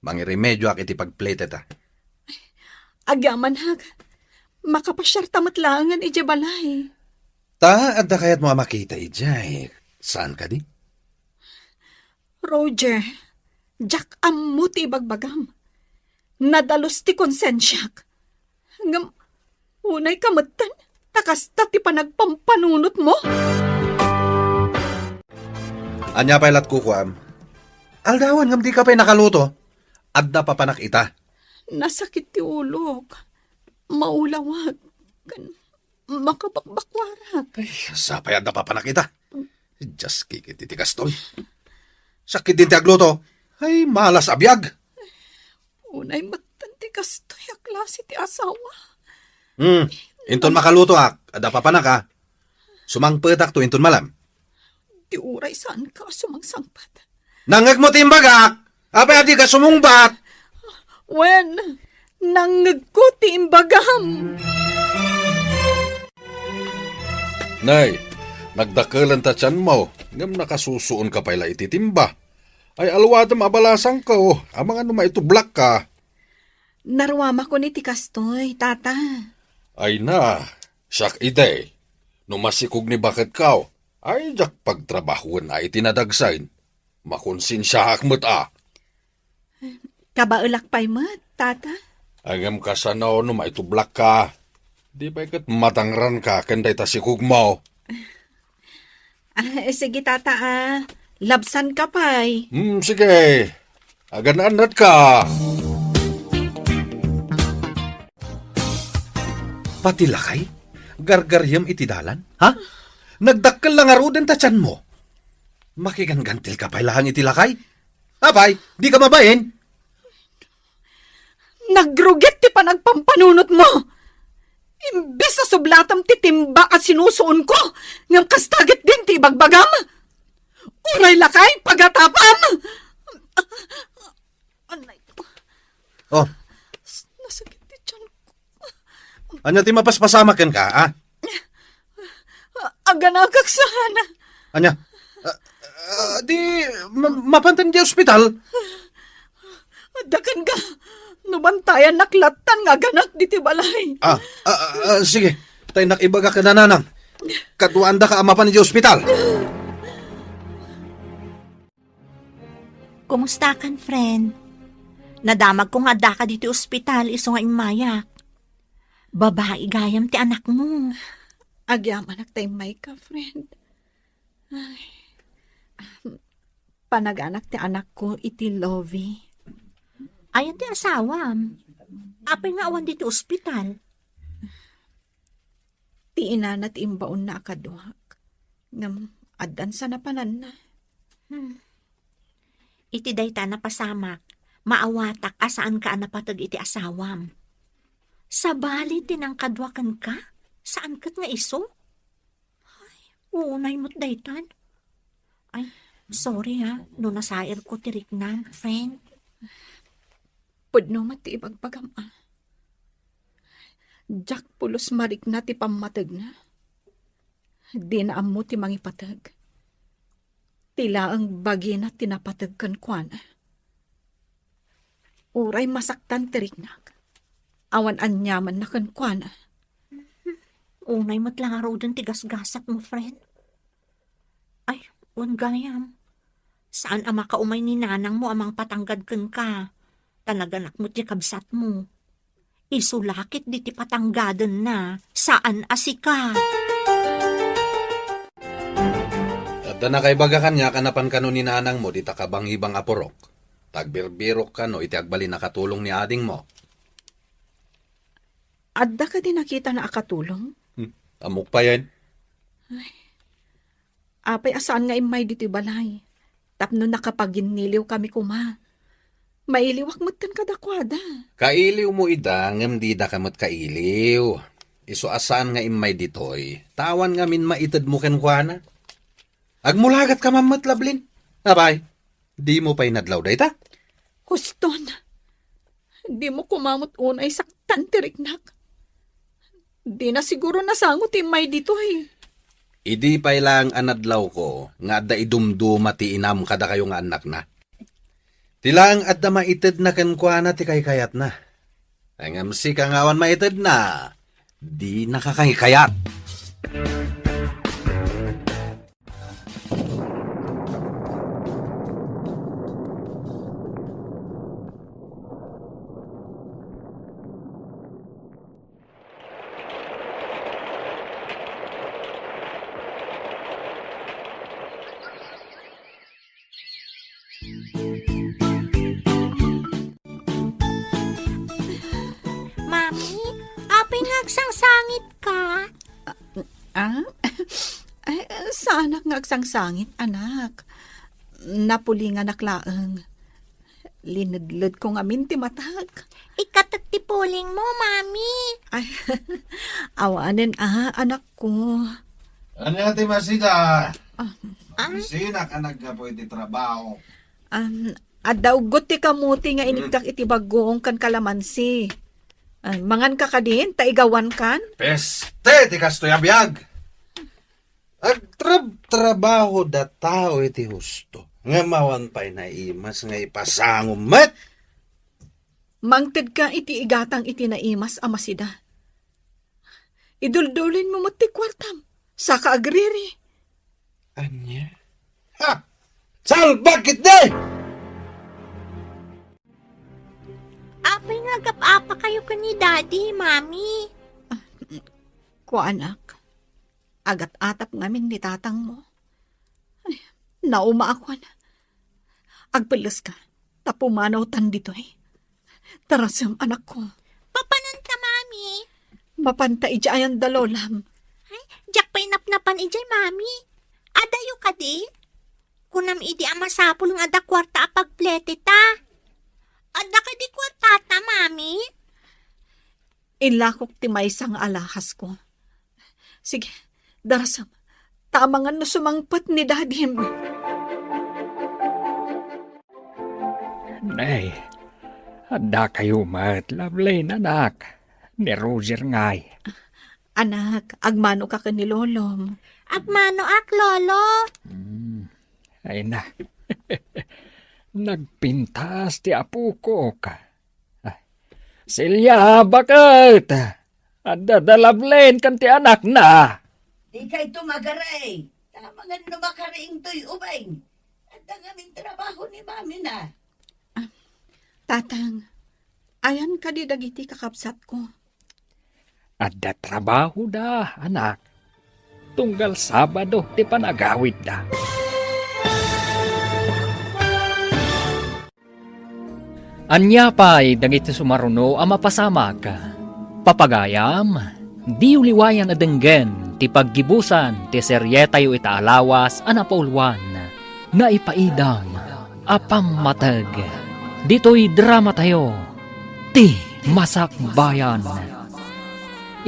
Mangiremedyo ak iti pagplete ta. Agyaman hag. Makapasyar tamat langan ije balay. Ta, adda kayat mo makita ijay. Saan ka di? Roger, Jack ammo ti bagbagam. Nadalos ti konsensyak. Hanggang unay kamatan, takasta ti panagpampanunot mo. Anya pa'y lat kukuam. Aldawan ngam di ka pa'y nakaluto. Adda pa panakita. Nasakit ti ulog. Maulawag. Makabakbakwarak. Ay, sapay adda pa panakita. Just kikit iti kastoy. Sakit din ti agluto. Ay, malas abiyag. Unay matan ti kastoy a klase ti asawa. Inton makaluto ak. Adda pa panaka. Sumangpetak to inton malam. Ti uray saan ka sumangsangpat. Nangag mo timbagak. Apay adi ka sumungbat. Wen, nangag ko ti imbagam. Nay, nagdakalan ta tiyan mo. Ngam nakasusuon ka pala ititimba. Ay alwadam abalasang ko. Amang ano maitublak ka. Narwama ko ni ti kastoy, tata. Ay na, siyak ide. Numasikog ni bakit kao. Ay jak pagtrabahuan ay tinadagsain. Makonsinsya hakmat Kabaulak pa'y mat, tata. Agam ka sana o no maitublak ka. Di ba ikat matangran ka kanday tasikog mo. Sige, tata, labsan ka pa'y. Sige. Agan-anat ka. Pati lakay? Gargaryam iti dalan? Ha? Nagdakkal lang arudan ta tiyan mo. Makigangantil ka pa'y lahang iti lakay? Apay, di ka mabain? Nagruget ti panagpampanunot mo. Imbes sa sublatam ti timba at sinusuon ko, ngam kastagit din ti bagbagam. Uray lakay pagatapam. Anay ko, Oh, nasakit ti tiyan ko. anya ti mapaspasamakan ka, ah? Aganagak sana. Anya? Di, mapantan di ospital? Dakan ka, nubantayan naklatan nga ganak di ti balay. Sige. Tay nakibaga ka na nanang. Katuanda ka amapan di ospital. Kumusta kan, friend? Nadamag ko nga da ka dito ospital, iso nga imayak. Babae gayam ti anak mo. Agyaman nagtaymay ka, friend. Ay. Panaganak ti anak ko iti Lovey. Ayan ti asawam. Apay nga awan dito ospital. Ti inanat imbaon na akaduhak. Ngam adan sa napanan na. Iti dayta na pasamak. Maawatak asaan ka napatag iti asawam. Sabali tinangkadwakan ka? Saan kat nga iso? Ay, unay mo't daytan. Ay, sorry ha. No nasair ko tirik na, friend. Pudno mati ibagbagam ah. Jack pulos marik na ti pamatag na. Di na amo ti mangipatag. Tila ang bagi na tinapatag kan kwana. Uray masaktan tirik na. Awan anyaman na kan kwana. Unay mo't lang araw dun tigas-gasak mo, friend. Ay, wan gayam. Saan ama ka umay ni nanang mo amang patanggad kan ka? Tanaganak mo't di kabsat mo. Isulakit di ti patanggadan na. Saan asika? At na nakaibaga kanya kanapan kano ni nanang mo di takabang ibang aporok. Tagbirbirok ka no iti agbali nakatulong ni ading mo. Adda ka din nakita na akatulong? Amok pa yan. Apay asaan nga imay dito balay. Tapno nakapaginiliw kami kuma. Mailiwak mo't kan kadakwada. Kailiw mo ida, ngam di da kamot kailiw. Iso asaan nga imay ditoy. Tawan nga min maitad mo ken kuana. Agmulagat ka mamat lablin. Abay, di mo pa'y nadlaw day ta? Huston, di mo kumamot unay saktan tiriknak. Di na siguro nasangot imay dito eh. Idi pa'y lang anadlaw ko, nga da idumduma ti inam kada kayo nga anak na. Tilang at da maitid na kankwana ti kayat na. Ay ngam si kangawan maitid na, di nakakayat. Mami, apay nagsangsangit ka? Ah? Ay, sa anak nga agsangsangit, anak. Napulingan naklaang. Linudlod ko nga minti matag. Ikatagtipuling mo, Mami. Ay, awanin anak ko. Ano ti masida? Ah? Sina ka nagkapo iti trabaho? Adaw ti kamuti nga inikak iti bagoong kan kalamansi. Mangan ka ka din, taigawan kan? Peste, ti kastoy abiyag. Trabaho da tao iti husto. Nga mawan pa'y naimas nga ipasangom met. Mangted ka iti igatang iti naimas amasida. Iduldulin mo ti kwartam. Saka agriri. Anya? Ha! Sal, bakit di? Apay nagap-apa kayo ka ni Daddy, Mami. Ko anak, agat atap ngamin ni tatang mo. Ay, nauma ako na. Agpalas ka, tapumanaw tan dito eh. Tarasam anak ko. Papananta, Mami. Mapanta ijayan dalolam. Ay, jak pa'y napnapan ijay, Mami. Adayo ka di? Kunam idi amasapul nga da kwarta apagplete ta. Ada ka di kwartata, Mami? Inlakok ti maysa nga alahas ko. Sige, darasam. Tamangan no sumangpat ni dadim. Nay, handa kayo matlablay na anak. Ni Roger ngay. Anak, agmano ka ni lolom. Agmano ak, lolo. Ay na. Nagpintas ti apo ko ka. Silya, bakit? Adadalablen kan ti anak na. Di kay tumagaray. Tamangan no makaraing to'y ubay. At ang aming trabaho ni mami na. Tatang, ayan ka di dagiti kakabsat ko. Adda trabaho da, anak. Tunggal Sabado ti panagawid da. Anya pa'y dagiti sumaruno ang mapasamag. Papagayam, di uliwayan na denggen ti paggibusan ti seryetayo itaalawas ang napaulwan na ipaidam apam matag. Dito'y drama tayo ti Masakbayan.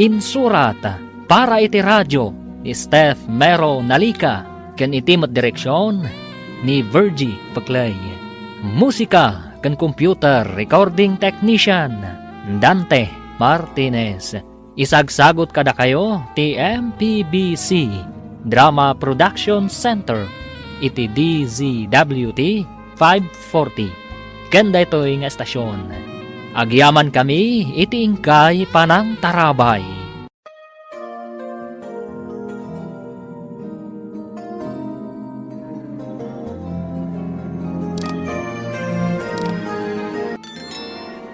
Insurat para iti radyo ni Steph Mero Nalika ken iti direksyon ni Virgie Paclay. Musika ken computer recording technician Dante Martinez. Isagsagot kada kayo ti MPBC Drama Production Center iti DZWT 540. Kenda ito'y nga estasyon. Agyaman kami iti ingkay panang tarabay.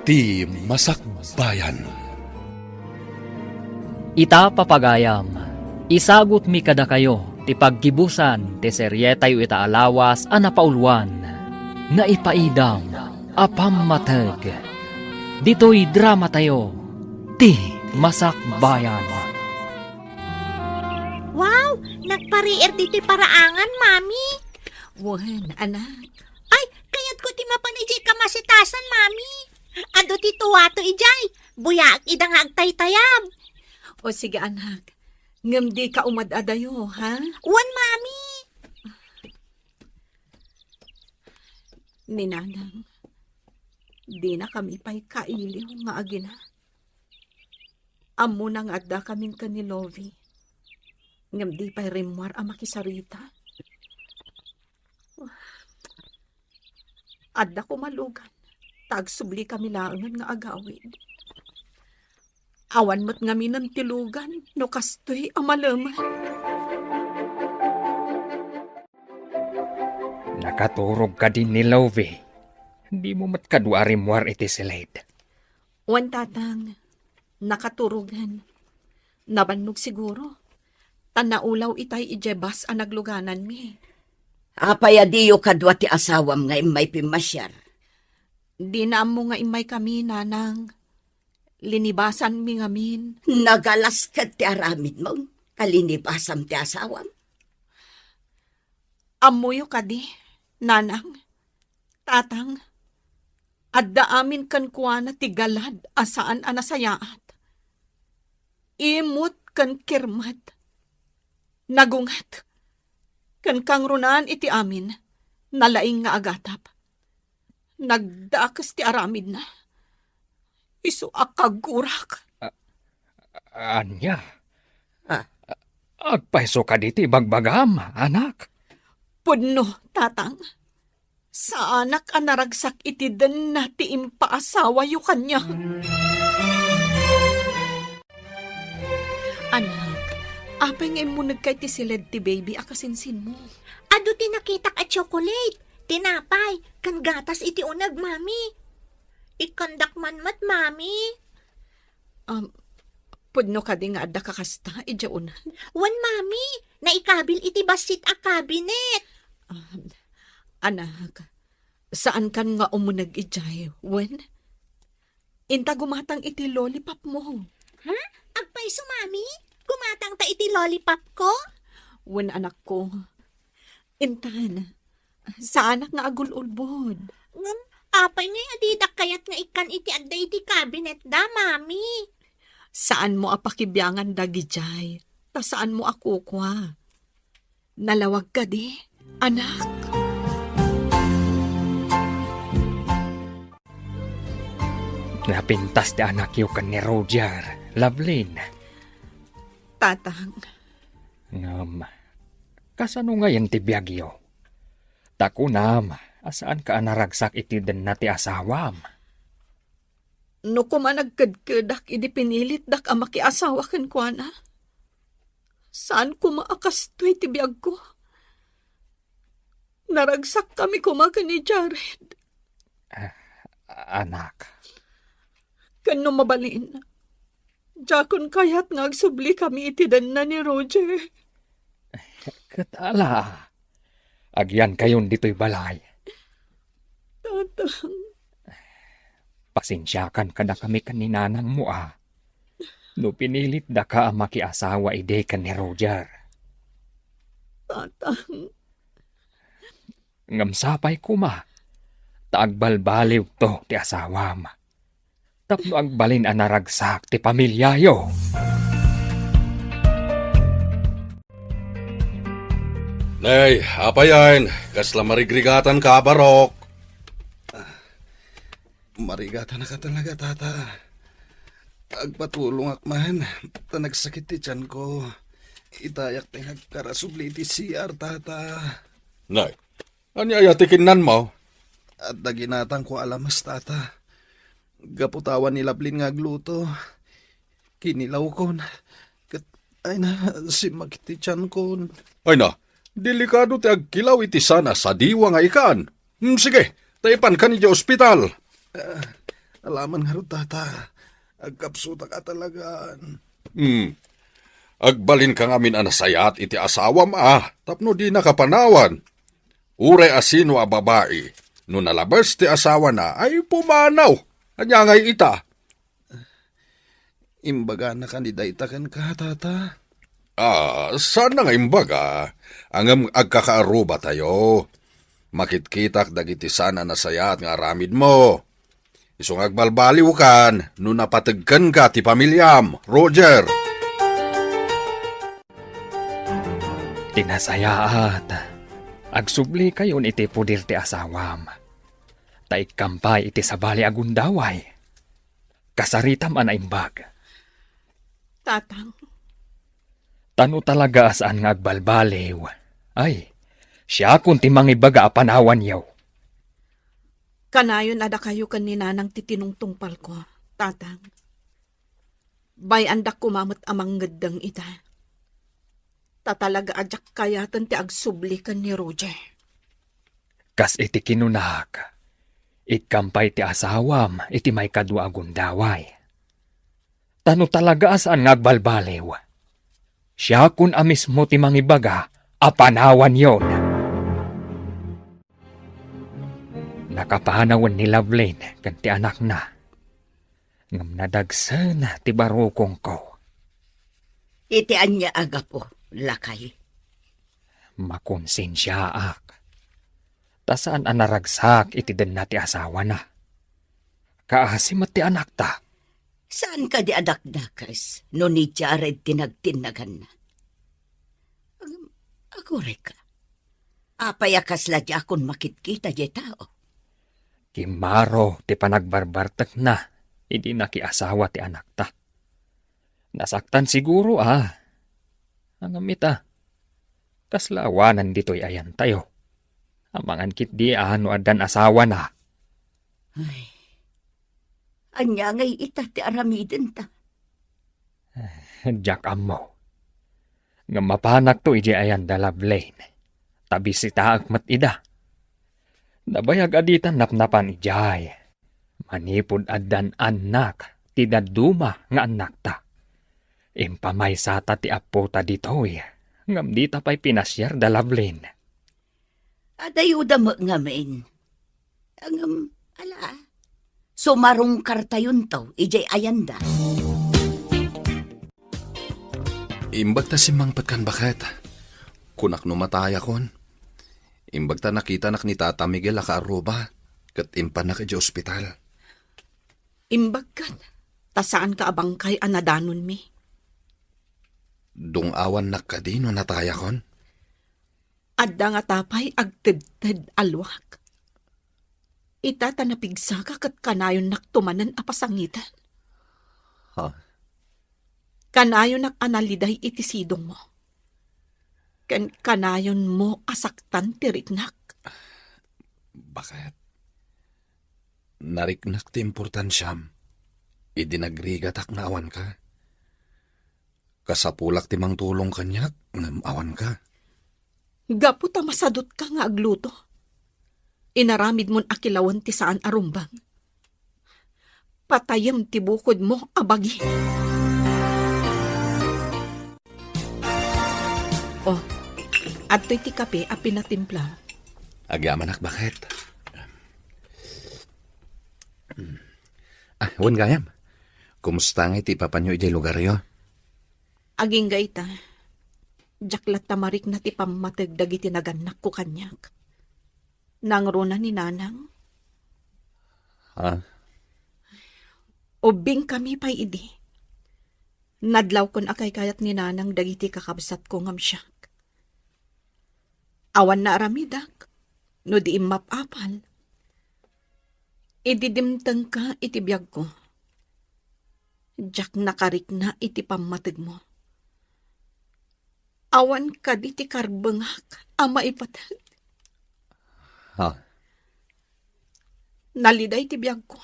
Ti Masakbayan. Ita papagayam, isagot mi kada kayo ti paggibusan ti seryetayo itaalawas a napaulwan na ipaidam apam matag. Dito'y drama tayo ti Masakbayan. Wow, nagpariir dito'y paraangan, mami. Wan, anak. Ay, kaya't ko ti mapanijay kamasitasan, mami. Ado ti tuwato ijay. Buyaak idang agtaytayab. O sige, anak. Ngam di ka umadadayo, ha? Wan, mami. Ninanang, di na kami pa'y kailiw nga agina. Amo nang adda kaming kanilovi. Ngam di pa'y rimwar ang makisarita. Adda ko malugan. Tagsubli kami laangan nga agawid. Awan mo't ngami ng tilugan, no kastoy amalaman. Nakaturog ka din ni Lovey. Di mo matkadwari muar iti silid. Wan tatang, nakaturugan. Nabannog siguro. Tanaulaw itay ijebas ang nagluganan mi. Apay adiyo kadwa ti asawam nga imay pimasyar. Di na mo nga imay kami, nanang. Linibasan mi ngamin. Nagalas ka ti aramid mo. Kalinibasam ti asawam. Amuyo ka di, nanang. Tatang. Adda amin kan kuwa na tigalad asaan anasayaat. Imut kan kirmat. Nagungat. Kan kang runaan iti amin. Nalaing nga agatap. Nagdakas ti aramid na. Isu akagurak. Anya? Agpaiso ka diti bagbagam, anak. Pudno, tatang. Sa anak ang naragsak iti den na ti impaasawa yu kanya. Anak, apay ngay mo nagkay ti siled ti baby akasinsin mo. Ado ti nakitak at chocolate. Tinapay, kan gatas iti unag, mami. Ikandak man mat, mami. Pudno ka di nga adda kakasta, ijaon. Wan, mami. Naikabil iti basit a cabinet. Anak, saan kan nga umunag ijay, wen? Inta gumatang iti lollipop mo. Ha? Agpaiso, mami? Gumatang ta iti lollipop ko? Wen, anak ko. Intan, sa anak nga agululbod. Apay nga adidak kayat nga ikan iti adda iti cabinet da, mami. Saan mo apakibyangan dagi jay? Ta saan mo ako kwa? Nalawag ka di, anak. Napintas ti anak yu kan ni Roger, Lovelyn. Tatang, Ngam, kasano ngayon ti biyagyo? Takunam, asaan ka anaragsak iti den na ti asawam? no kuma nagkadkadak, idi pinilit dak ang makiasawa kan kwa na. Saan kumakastoy ti biyag ko? Naragsak kami kumaga ni Jared. Anak, Kano mabalin. Jakon kayat nga agsubli kami itidan na ni Roger. katala. Agyan kayon dito'y balay. Tatang, Pasensyakan ka na kami kaninanang mo No pinilit da ka ang makiasawa ide ka ni Roger. tatang, Ngamsapay kuma. Taagbalbaliw to ti asawam. Tapno agbalin ang naragsak ti pamilyayo. Nay, apa yan? Kasla marigrigatan ka, barok. Marigatan na ka talaga, tata. Agpatulong akman, ta nagsakit ti tiyan ko. Itayak ti nagkarasubli ti CR, tata. Nay, anya tikinan mo? At naginatang ko alamas, tata. Gaputawan ni Lovelyn nga agluto. Kinilaw ko na. Ay na, si magiti tiyan ko. Ay na, delikado ti agkilaw iti sana sa diwa nga ikan. Sige, taipan ka ni ospital. Alaman nga ro, tata. Agkapsuta ka talagaan. Agbalin ka ngamin anasayat iti asawam tapno di nakapanawan. Uray asino a babae, no nalabas ti asawa na ay pumanaw. Anya ngay ita. Imbaga na kandidaytakan ka, tata. Sana nga imbaga, angam agkakaaruba tayo. Makitkitak dagiti sana nasayat nga aramid mo. Isong agbalbaliw kan, no napatagkan ka ti pamilyam, Roger. Tinasayaat. Agsubli kayon iti pudir ti asawam. Taik kampay iti sabali agundaway. Kasaritam anaimbag. tatang, Tano talaga asaan nga agbalbaliw. Ay, siya kun ti mangibaga apanawan yaw. kanayon ada kayo kaninanang titinungtungpal ko, tatang. Bayandak kumamot amang gaddang ita. Tatalaga ajak kayatan ti agsubli kan ni Roger. Kas iti kinunak. Itkampay ti asawam iti may kadwa agundaway. Tano talaga asaan nga agbalbaliw. Siya kun amismo ti mangibaga apanawan yon. Nakapanawan ni Lovelyn kan ti anak na. Ngam nadagsan ti barukong ko. Iti anya aga po, lakay. Makonsensyaak. Tasaan anaragsak iti den na ti asawa na. Kaasimat ti anak ta. Saan ka di adakdakas no ni Jared tinagtinagan na? Agore ka. Apayakas la di akon makitkita di tao. Kimaro ti panagbarbartak na. Hindi nakiasawa ti anak ta. Nasaktan siguro Ang amita. Kaslawanan dito'y ayan tayo. Amangan kit di no adan asawa na. Ay, anya ngay ita ti aramiden ta. Jack amo. Nga mapanak to iji ayan da Lovelyn. Tabi si taak matida. Nabayag aditan napnapan ijay. Manipod adan anak. Ti daduma nga anak ta. Impamay sata ti apo ta ditoy. Ngam di ta pa'y pinasyar da Lovelyn. Adayuda mo ngamin. Sumarong kartayon to, ijay ayanda. Imbag ta si Mang Patkan bakit? Kunak no mataya kon. Imbag ta nakita nak ni Tata Miguel akaaruba. Kat impan na ka di ospital. Imbagkan. Ta saan ka abangkay anadanon mi? Dungawan na kadino nataya kon. Adda nga tapay agtedted alwak. Ita ta napigsa ka kat kanayon naktumanan a pasangitan. Ha? Kanayon nak analiday iti sidong mo. Kanayon mo asaktan tiriknak. Bakit? Nariknak ti importansyam. Idinagrigatak na awan ka. Kasapulak ti mang tulong kanyak, ngam awan ka. Gapu ta masadot ka nga agluto. Inaramid mon akilawan ti saan arumbang. Patayam ti bukod mo abagi. Oh, adto'y ti kape a pinatimpla. Agyamanak bakit? Wan gayam. Kumusta nga iti papanyo ijay lugar yo? Aging gaita. Jaklat tamarik na ti pamatag dagiti naganak ko kanyak. Nangruna ni nanang. Ha? Ubing kami pa'y idi. Nadlaw kon akay kayat ni nanang dagiti kakabsat ko ngam siyak. Awan na aramidak. No di mapapal. Ididimtang ka iti biyag ko. Jak nakarik na iti pamatag mo. Awan ka di ti karbengak ama ipatag. Ha? Naliday ti biyag ko.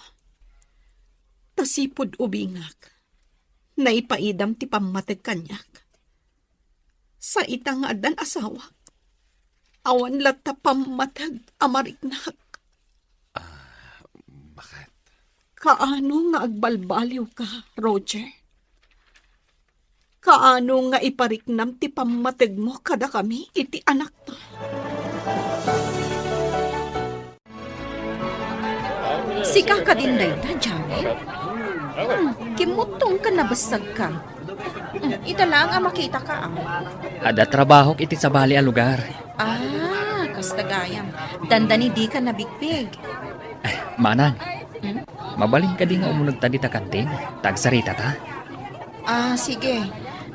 Tasipod ubingak. Naipaidam ti pamatag kanyak. Sa itang adan asawa. Awan lata pamatag amariknak. Bakit? Kaano nga agbalbaliw ka, Roger? Kaano nga ipariknam ti pamatag mo kada kami iti anak ta? Sika ka din dayta, Janet? Kimutong ka nabasag ka. Ita lang ang makita ka ang. Ada trabahok iti sa bali a lugar. Kastagayam. Dandani di ka nabigpig. Manang, mabalin ka di nga umunod ta di ta kantin. Tagsarita ta. Sige.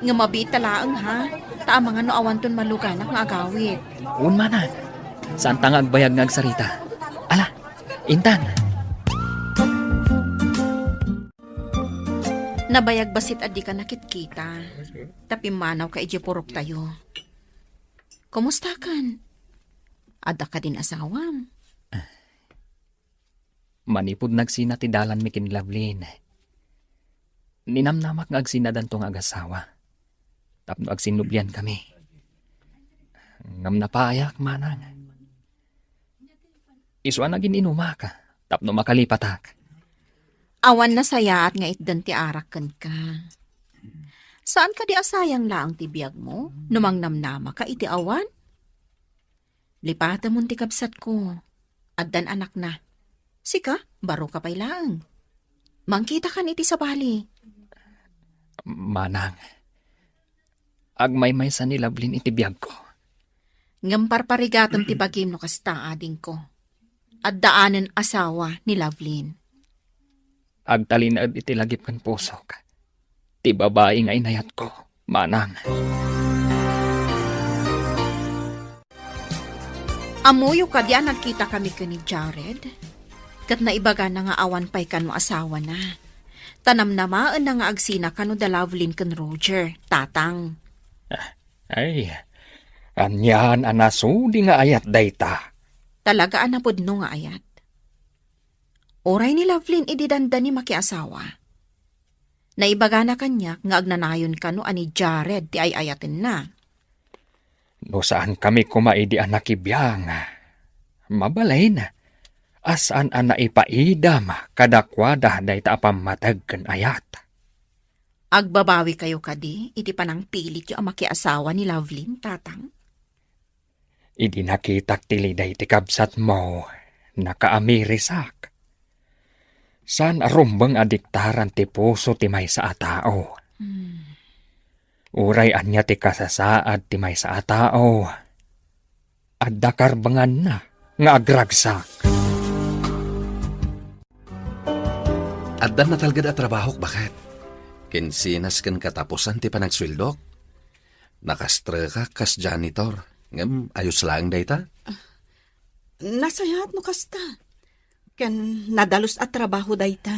Nga mabita laang ha. Ta mga no awan ton maluganak nga agawit. Un manang, saan ta nga agbayag nga agsarita? Ala, Intan. Nabayag basit adi ka nakitkita. Tapi manaw ka ijipurok tayo. Kumusta kan? Ada ka din asawam. Manipod nagsina ti dalan mi kin Lovelyn. Ninamnamak nga agsinadan tong agasawa. Tapno agsinubyan kami. Ngam napayak manang. Iswa na gininuma ka. Tapno makalipatak. Awan na sayaat nga itdan ti arakan ka. Saan ka di asayang laang ti biyag mo? Numang namnama ka iti awan? Lipata mo ti kabsat ko. Addan anak na. Sika, baro ka pa'y laang. Mangkita ka iti sa bali. Manang, agmay-may sa ni Lovelyn iti biyag ko. Ngam parparigatam ti bagim no kasta ading ko. At daanan asawa ni Lovelyn. Agtalinad iti lagip kan pusok. Ti babae nga inayat ko, manang. Amuyo ka diyan nagkita kami ka ni Jared. Kat naibaga na nga awan pa'y kano asawa na. Tanam namaan na nga agsina kano da Lovelyn kan Roger, tatang. Ay, anyan anasudi nga ayat dayta. Talaga anapod no nga ayat. Oray ni Lovelyn ididanda ni makiasawa. Naibaga na kanya nga agnanayon kano ani Jared ti ay ayatin na. No saan kami kumaidi anak ibiyang. Mabalay na. Asaan ana ipaidam kadakwada dayta apamatag ken ayat. Agbabawi kayo kadi, iti panang pilit yung makiasawa ni Lovelyn, tatang. Idi nakitak tiliday ti kabsat mo, nakaamirisak. San arumbang adiktaran ti puso ti may sa atao. Uray anya ti kasasaad ti may sa atao. Adda karbangan na nga agragsak. Addan na talgad at trabaho, bakit? Kinsinas kan katapusan ti panagswildok. Nakastra ka kas janitor. Ngam, ayos lang dayta. Nasayat no kasta. Ken nadalos at trabaho dayta.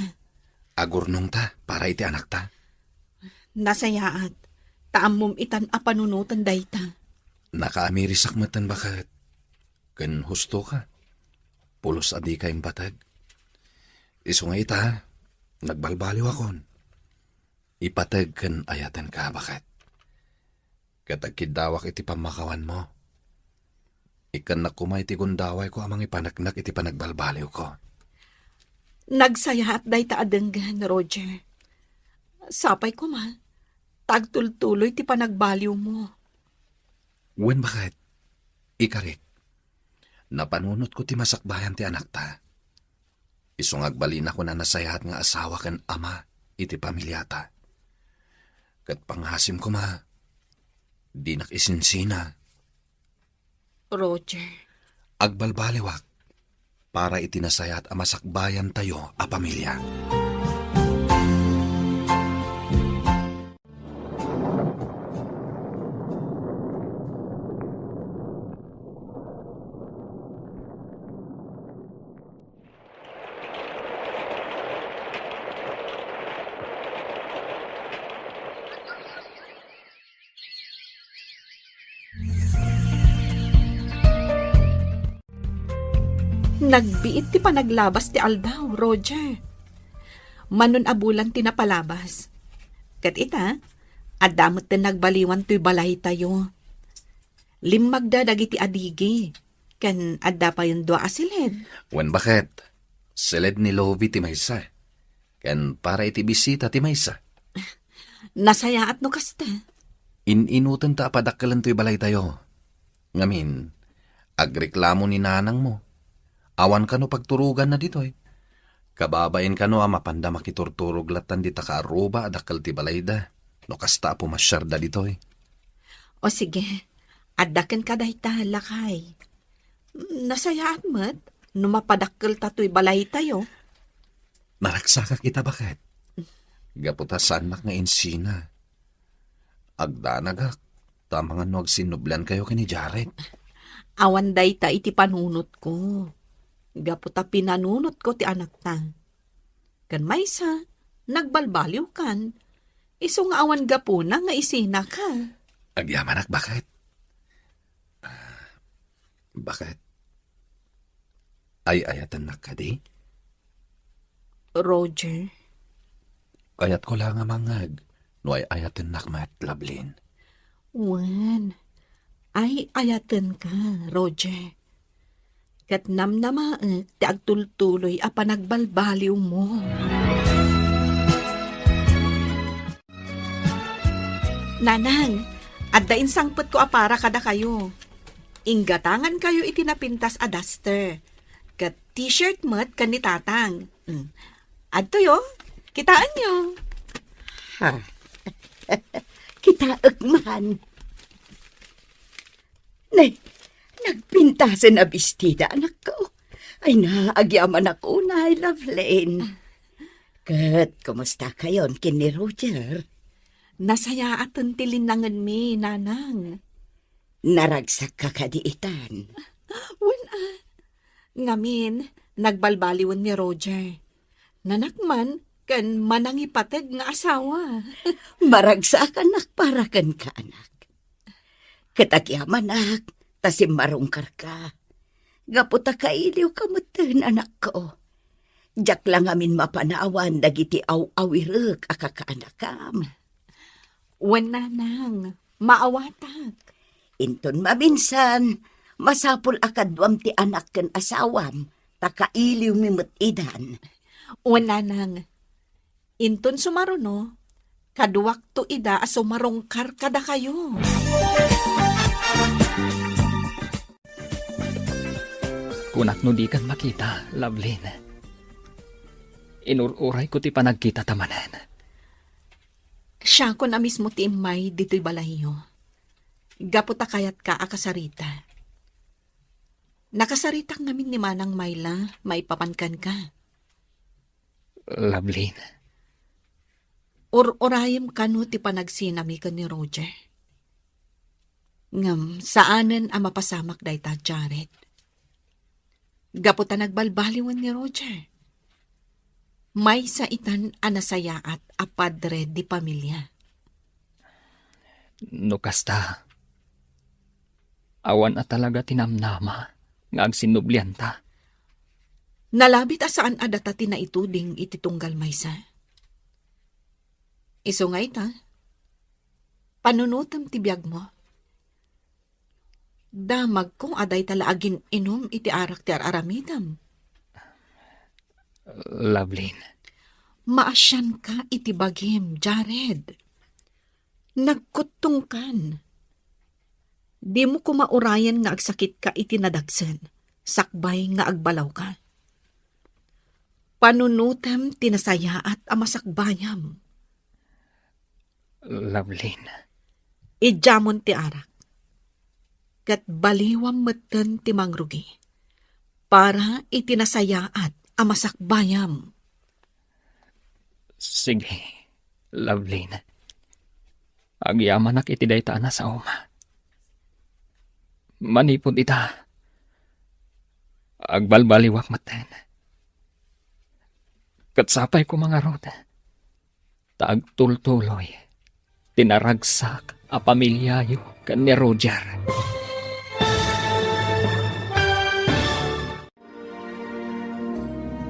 Agurnong ta, para iti anak ta. Nasayaat. Taamom itan a panunutan dayta. Nakaamirisak matan bakit? Kan husto ka. Pulos adi ka impatag. Iso nga ita, nagbalbaliw akon. Ipatag kan ayatan ka bakit? Katagkidawak iti pamakawan mo. Ikan na kumay ti gundaway ko amang ipanagnak iti panagbalbaliw ko. Nagsaya at dayta adenggan, Roger. Sapay ko ma. Tagtultuloy ti panagbaliw mo. Wen bakit? Ikarik. Napanunot ko ti masakbayan ti anak ta. Isong agbalin ako na nasayahat nga asawa kan ama iti pamilyata. Kat panghasim ko ma. Di nakisinsina. Roger. Agbalbaliwak para itinasayat a masakbayan tayo a pamilya. Nagbiit ti panaglabas ti aldaw, Roger. Manon abulan ti napalabas. Kat ita, adamot ti nagbaliwan to'y balay tayo. Limagda dagiti adigi. Kan adda pa yung dua asilid. Wen bakit? Silid ni Lovie ti maysa. Kan para iti bisita ti maysa. Nasaya at no kasta. Ininutan ta apadakkalan to'y balay tayo. Ngamin, agreklamo ni nanang mo. Awan ka no pagturugan na ditoy. Kababain ka no mapanda makiturturog latan di ta kaaruba adakal ti balayda. No kasta pumasyar da ditoy. O sige, adaken ka dayta lakay. Nasaya at mat, no mapadakkel tato'y balay tayo. Naraksa ka kita bakit? Gaputa sanak nga insina. Agdanagak, tamang ano agsinublan kayo kini Jared. Awan dayta iti panunot ko. Gaputa pinanunot ko ti anak ta. Kan maysa, nagbalbaliw kan. Iso nga awan gapuna nga isina ka. Agyamanak bakit? Bakit? Ay-ayatan na ka di? Roger, Kayat ko lang nga mangag. No ay-ayatan na mat lablin. wan. Ay ayaten ka, Roger. Kat namnamaak ti agtultuloy a panagbalbaliw mo. Nanang, addain sangpet ko apara kada kayo. Inggatangan kayo itinapintas a duster. Kat t-shirt mat kan ni tatang. Adto yo, kitaan nyo. Ha? Kita man. Nay, nagpintasan na bestida, anak ko. Ay naagyaman ako na, Lovelane. Kat, kumusta kayon kini Roger? Nasaya aton tilinangan mi, nanang. Naragsak ka kadiitan. Ngamin, nagbalbaliwan ni Roger. Nanakman, kan manangipatag nga asawa. Maragsak anak para kan ka, anak. Katagyaman, anak, tasim marungkar ka. Gaputa kailiw kamutin, anak ko. Diyak lang amin mapanawan dagiti aw-awirek akakaanakam. Wan nanang, maawatak. Inton mabinsan, masapul akadwam ti anak ken asawam, takailiw mimut idan. Wan nanang, inton sumaruno, kaduwak to ida a sumarungkar kada kayo. Kunak no di kan makita, Lovelyn. Inururay ko ti panagkita tamanan. Siya ko na mismo ti imay dito'y balahiyo. Gaputa kayat ka akasarita. Nakasaritak namin ni Manang Mayla, maipapankan ka. Lovelyn, Orayam kanu ti panagsinami ka ni Roger. Ngam, saanan ang mapasamak day ta, Jared? Gaputa nagbalbaliwan ni Roger. May sa itan anasaya at apadre di pamilya. no kasta. Awan at talaga tinamnama nga agsinublian ta. Nalabit asaan adata tinaituding ititunggal maysa. Iso nga ita, panunutam ti biyag mo. Damag kong aday talaagin inom iti arak ti aramidam. Lovelyn, Maasyan ka iti bagim, Jared. Nagkutungkan. Di mo kumaurayan nga agsakit ka iti nadagsen, sakbay nga agbalaw ka. Panunutem tinasaya at amasakbayam. Lovelyn, Ijamon ti arak. Kat baliwam meten ti mangrugi. Para itinasayaat amasakbayam. sige, Lovelyn. Agyaman ak iti dayta na sa uma. Manipod ita. Agbalbaliwak maten. Katsapay ko mga rod. Taagtultuloy. Tinaragsak a pamilyayo kan ni Roger.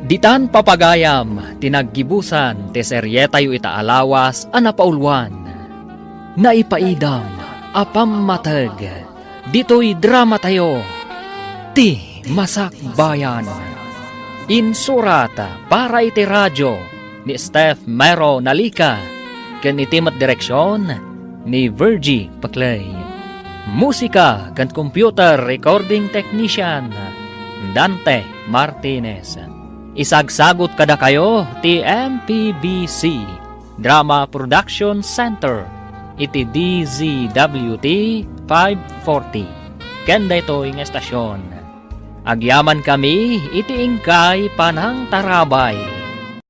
Ditan papagayam, tinaggibusan, ti seryetayo itaalawas, anapaulwan. Naipaidam, apammatag, dito'y drama tayo, ti masakbayan. Insurata para iti radyo, ni Steph Mero Nalika, kan itimat direksyon, ni Virgie Paclay. Musika kan computer recording technician, Dante Martinez. Isagsagot kada kayo ti MPBC Drama Production Center iti DZWT 540 kenda ito yung estasyon. Agyaman kami iti ingkay panang tarabay.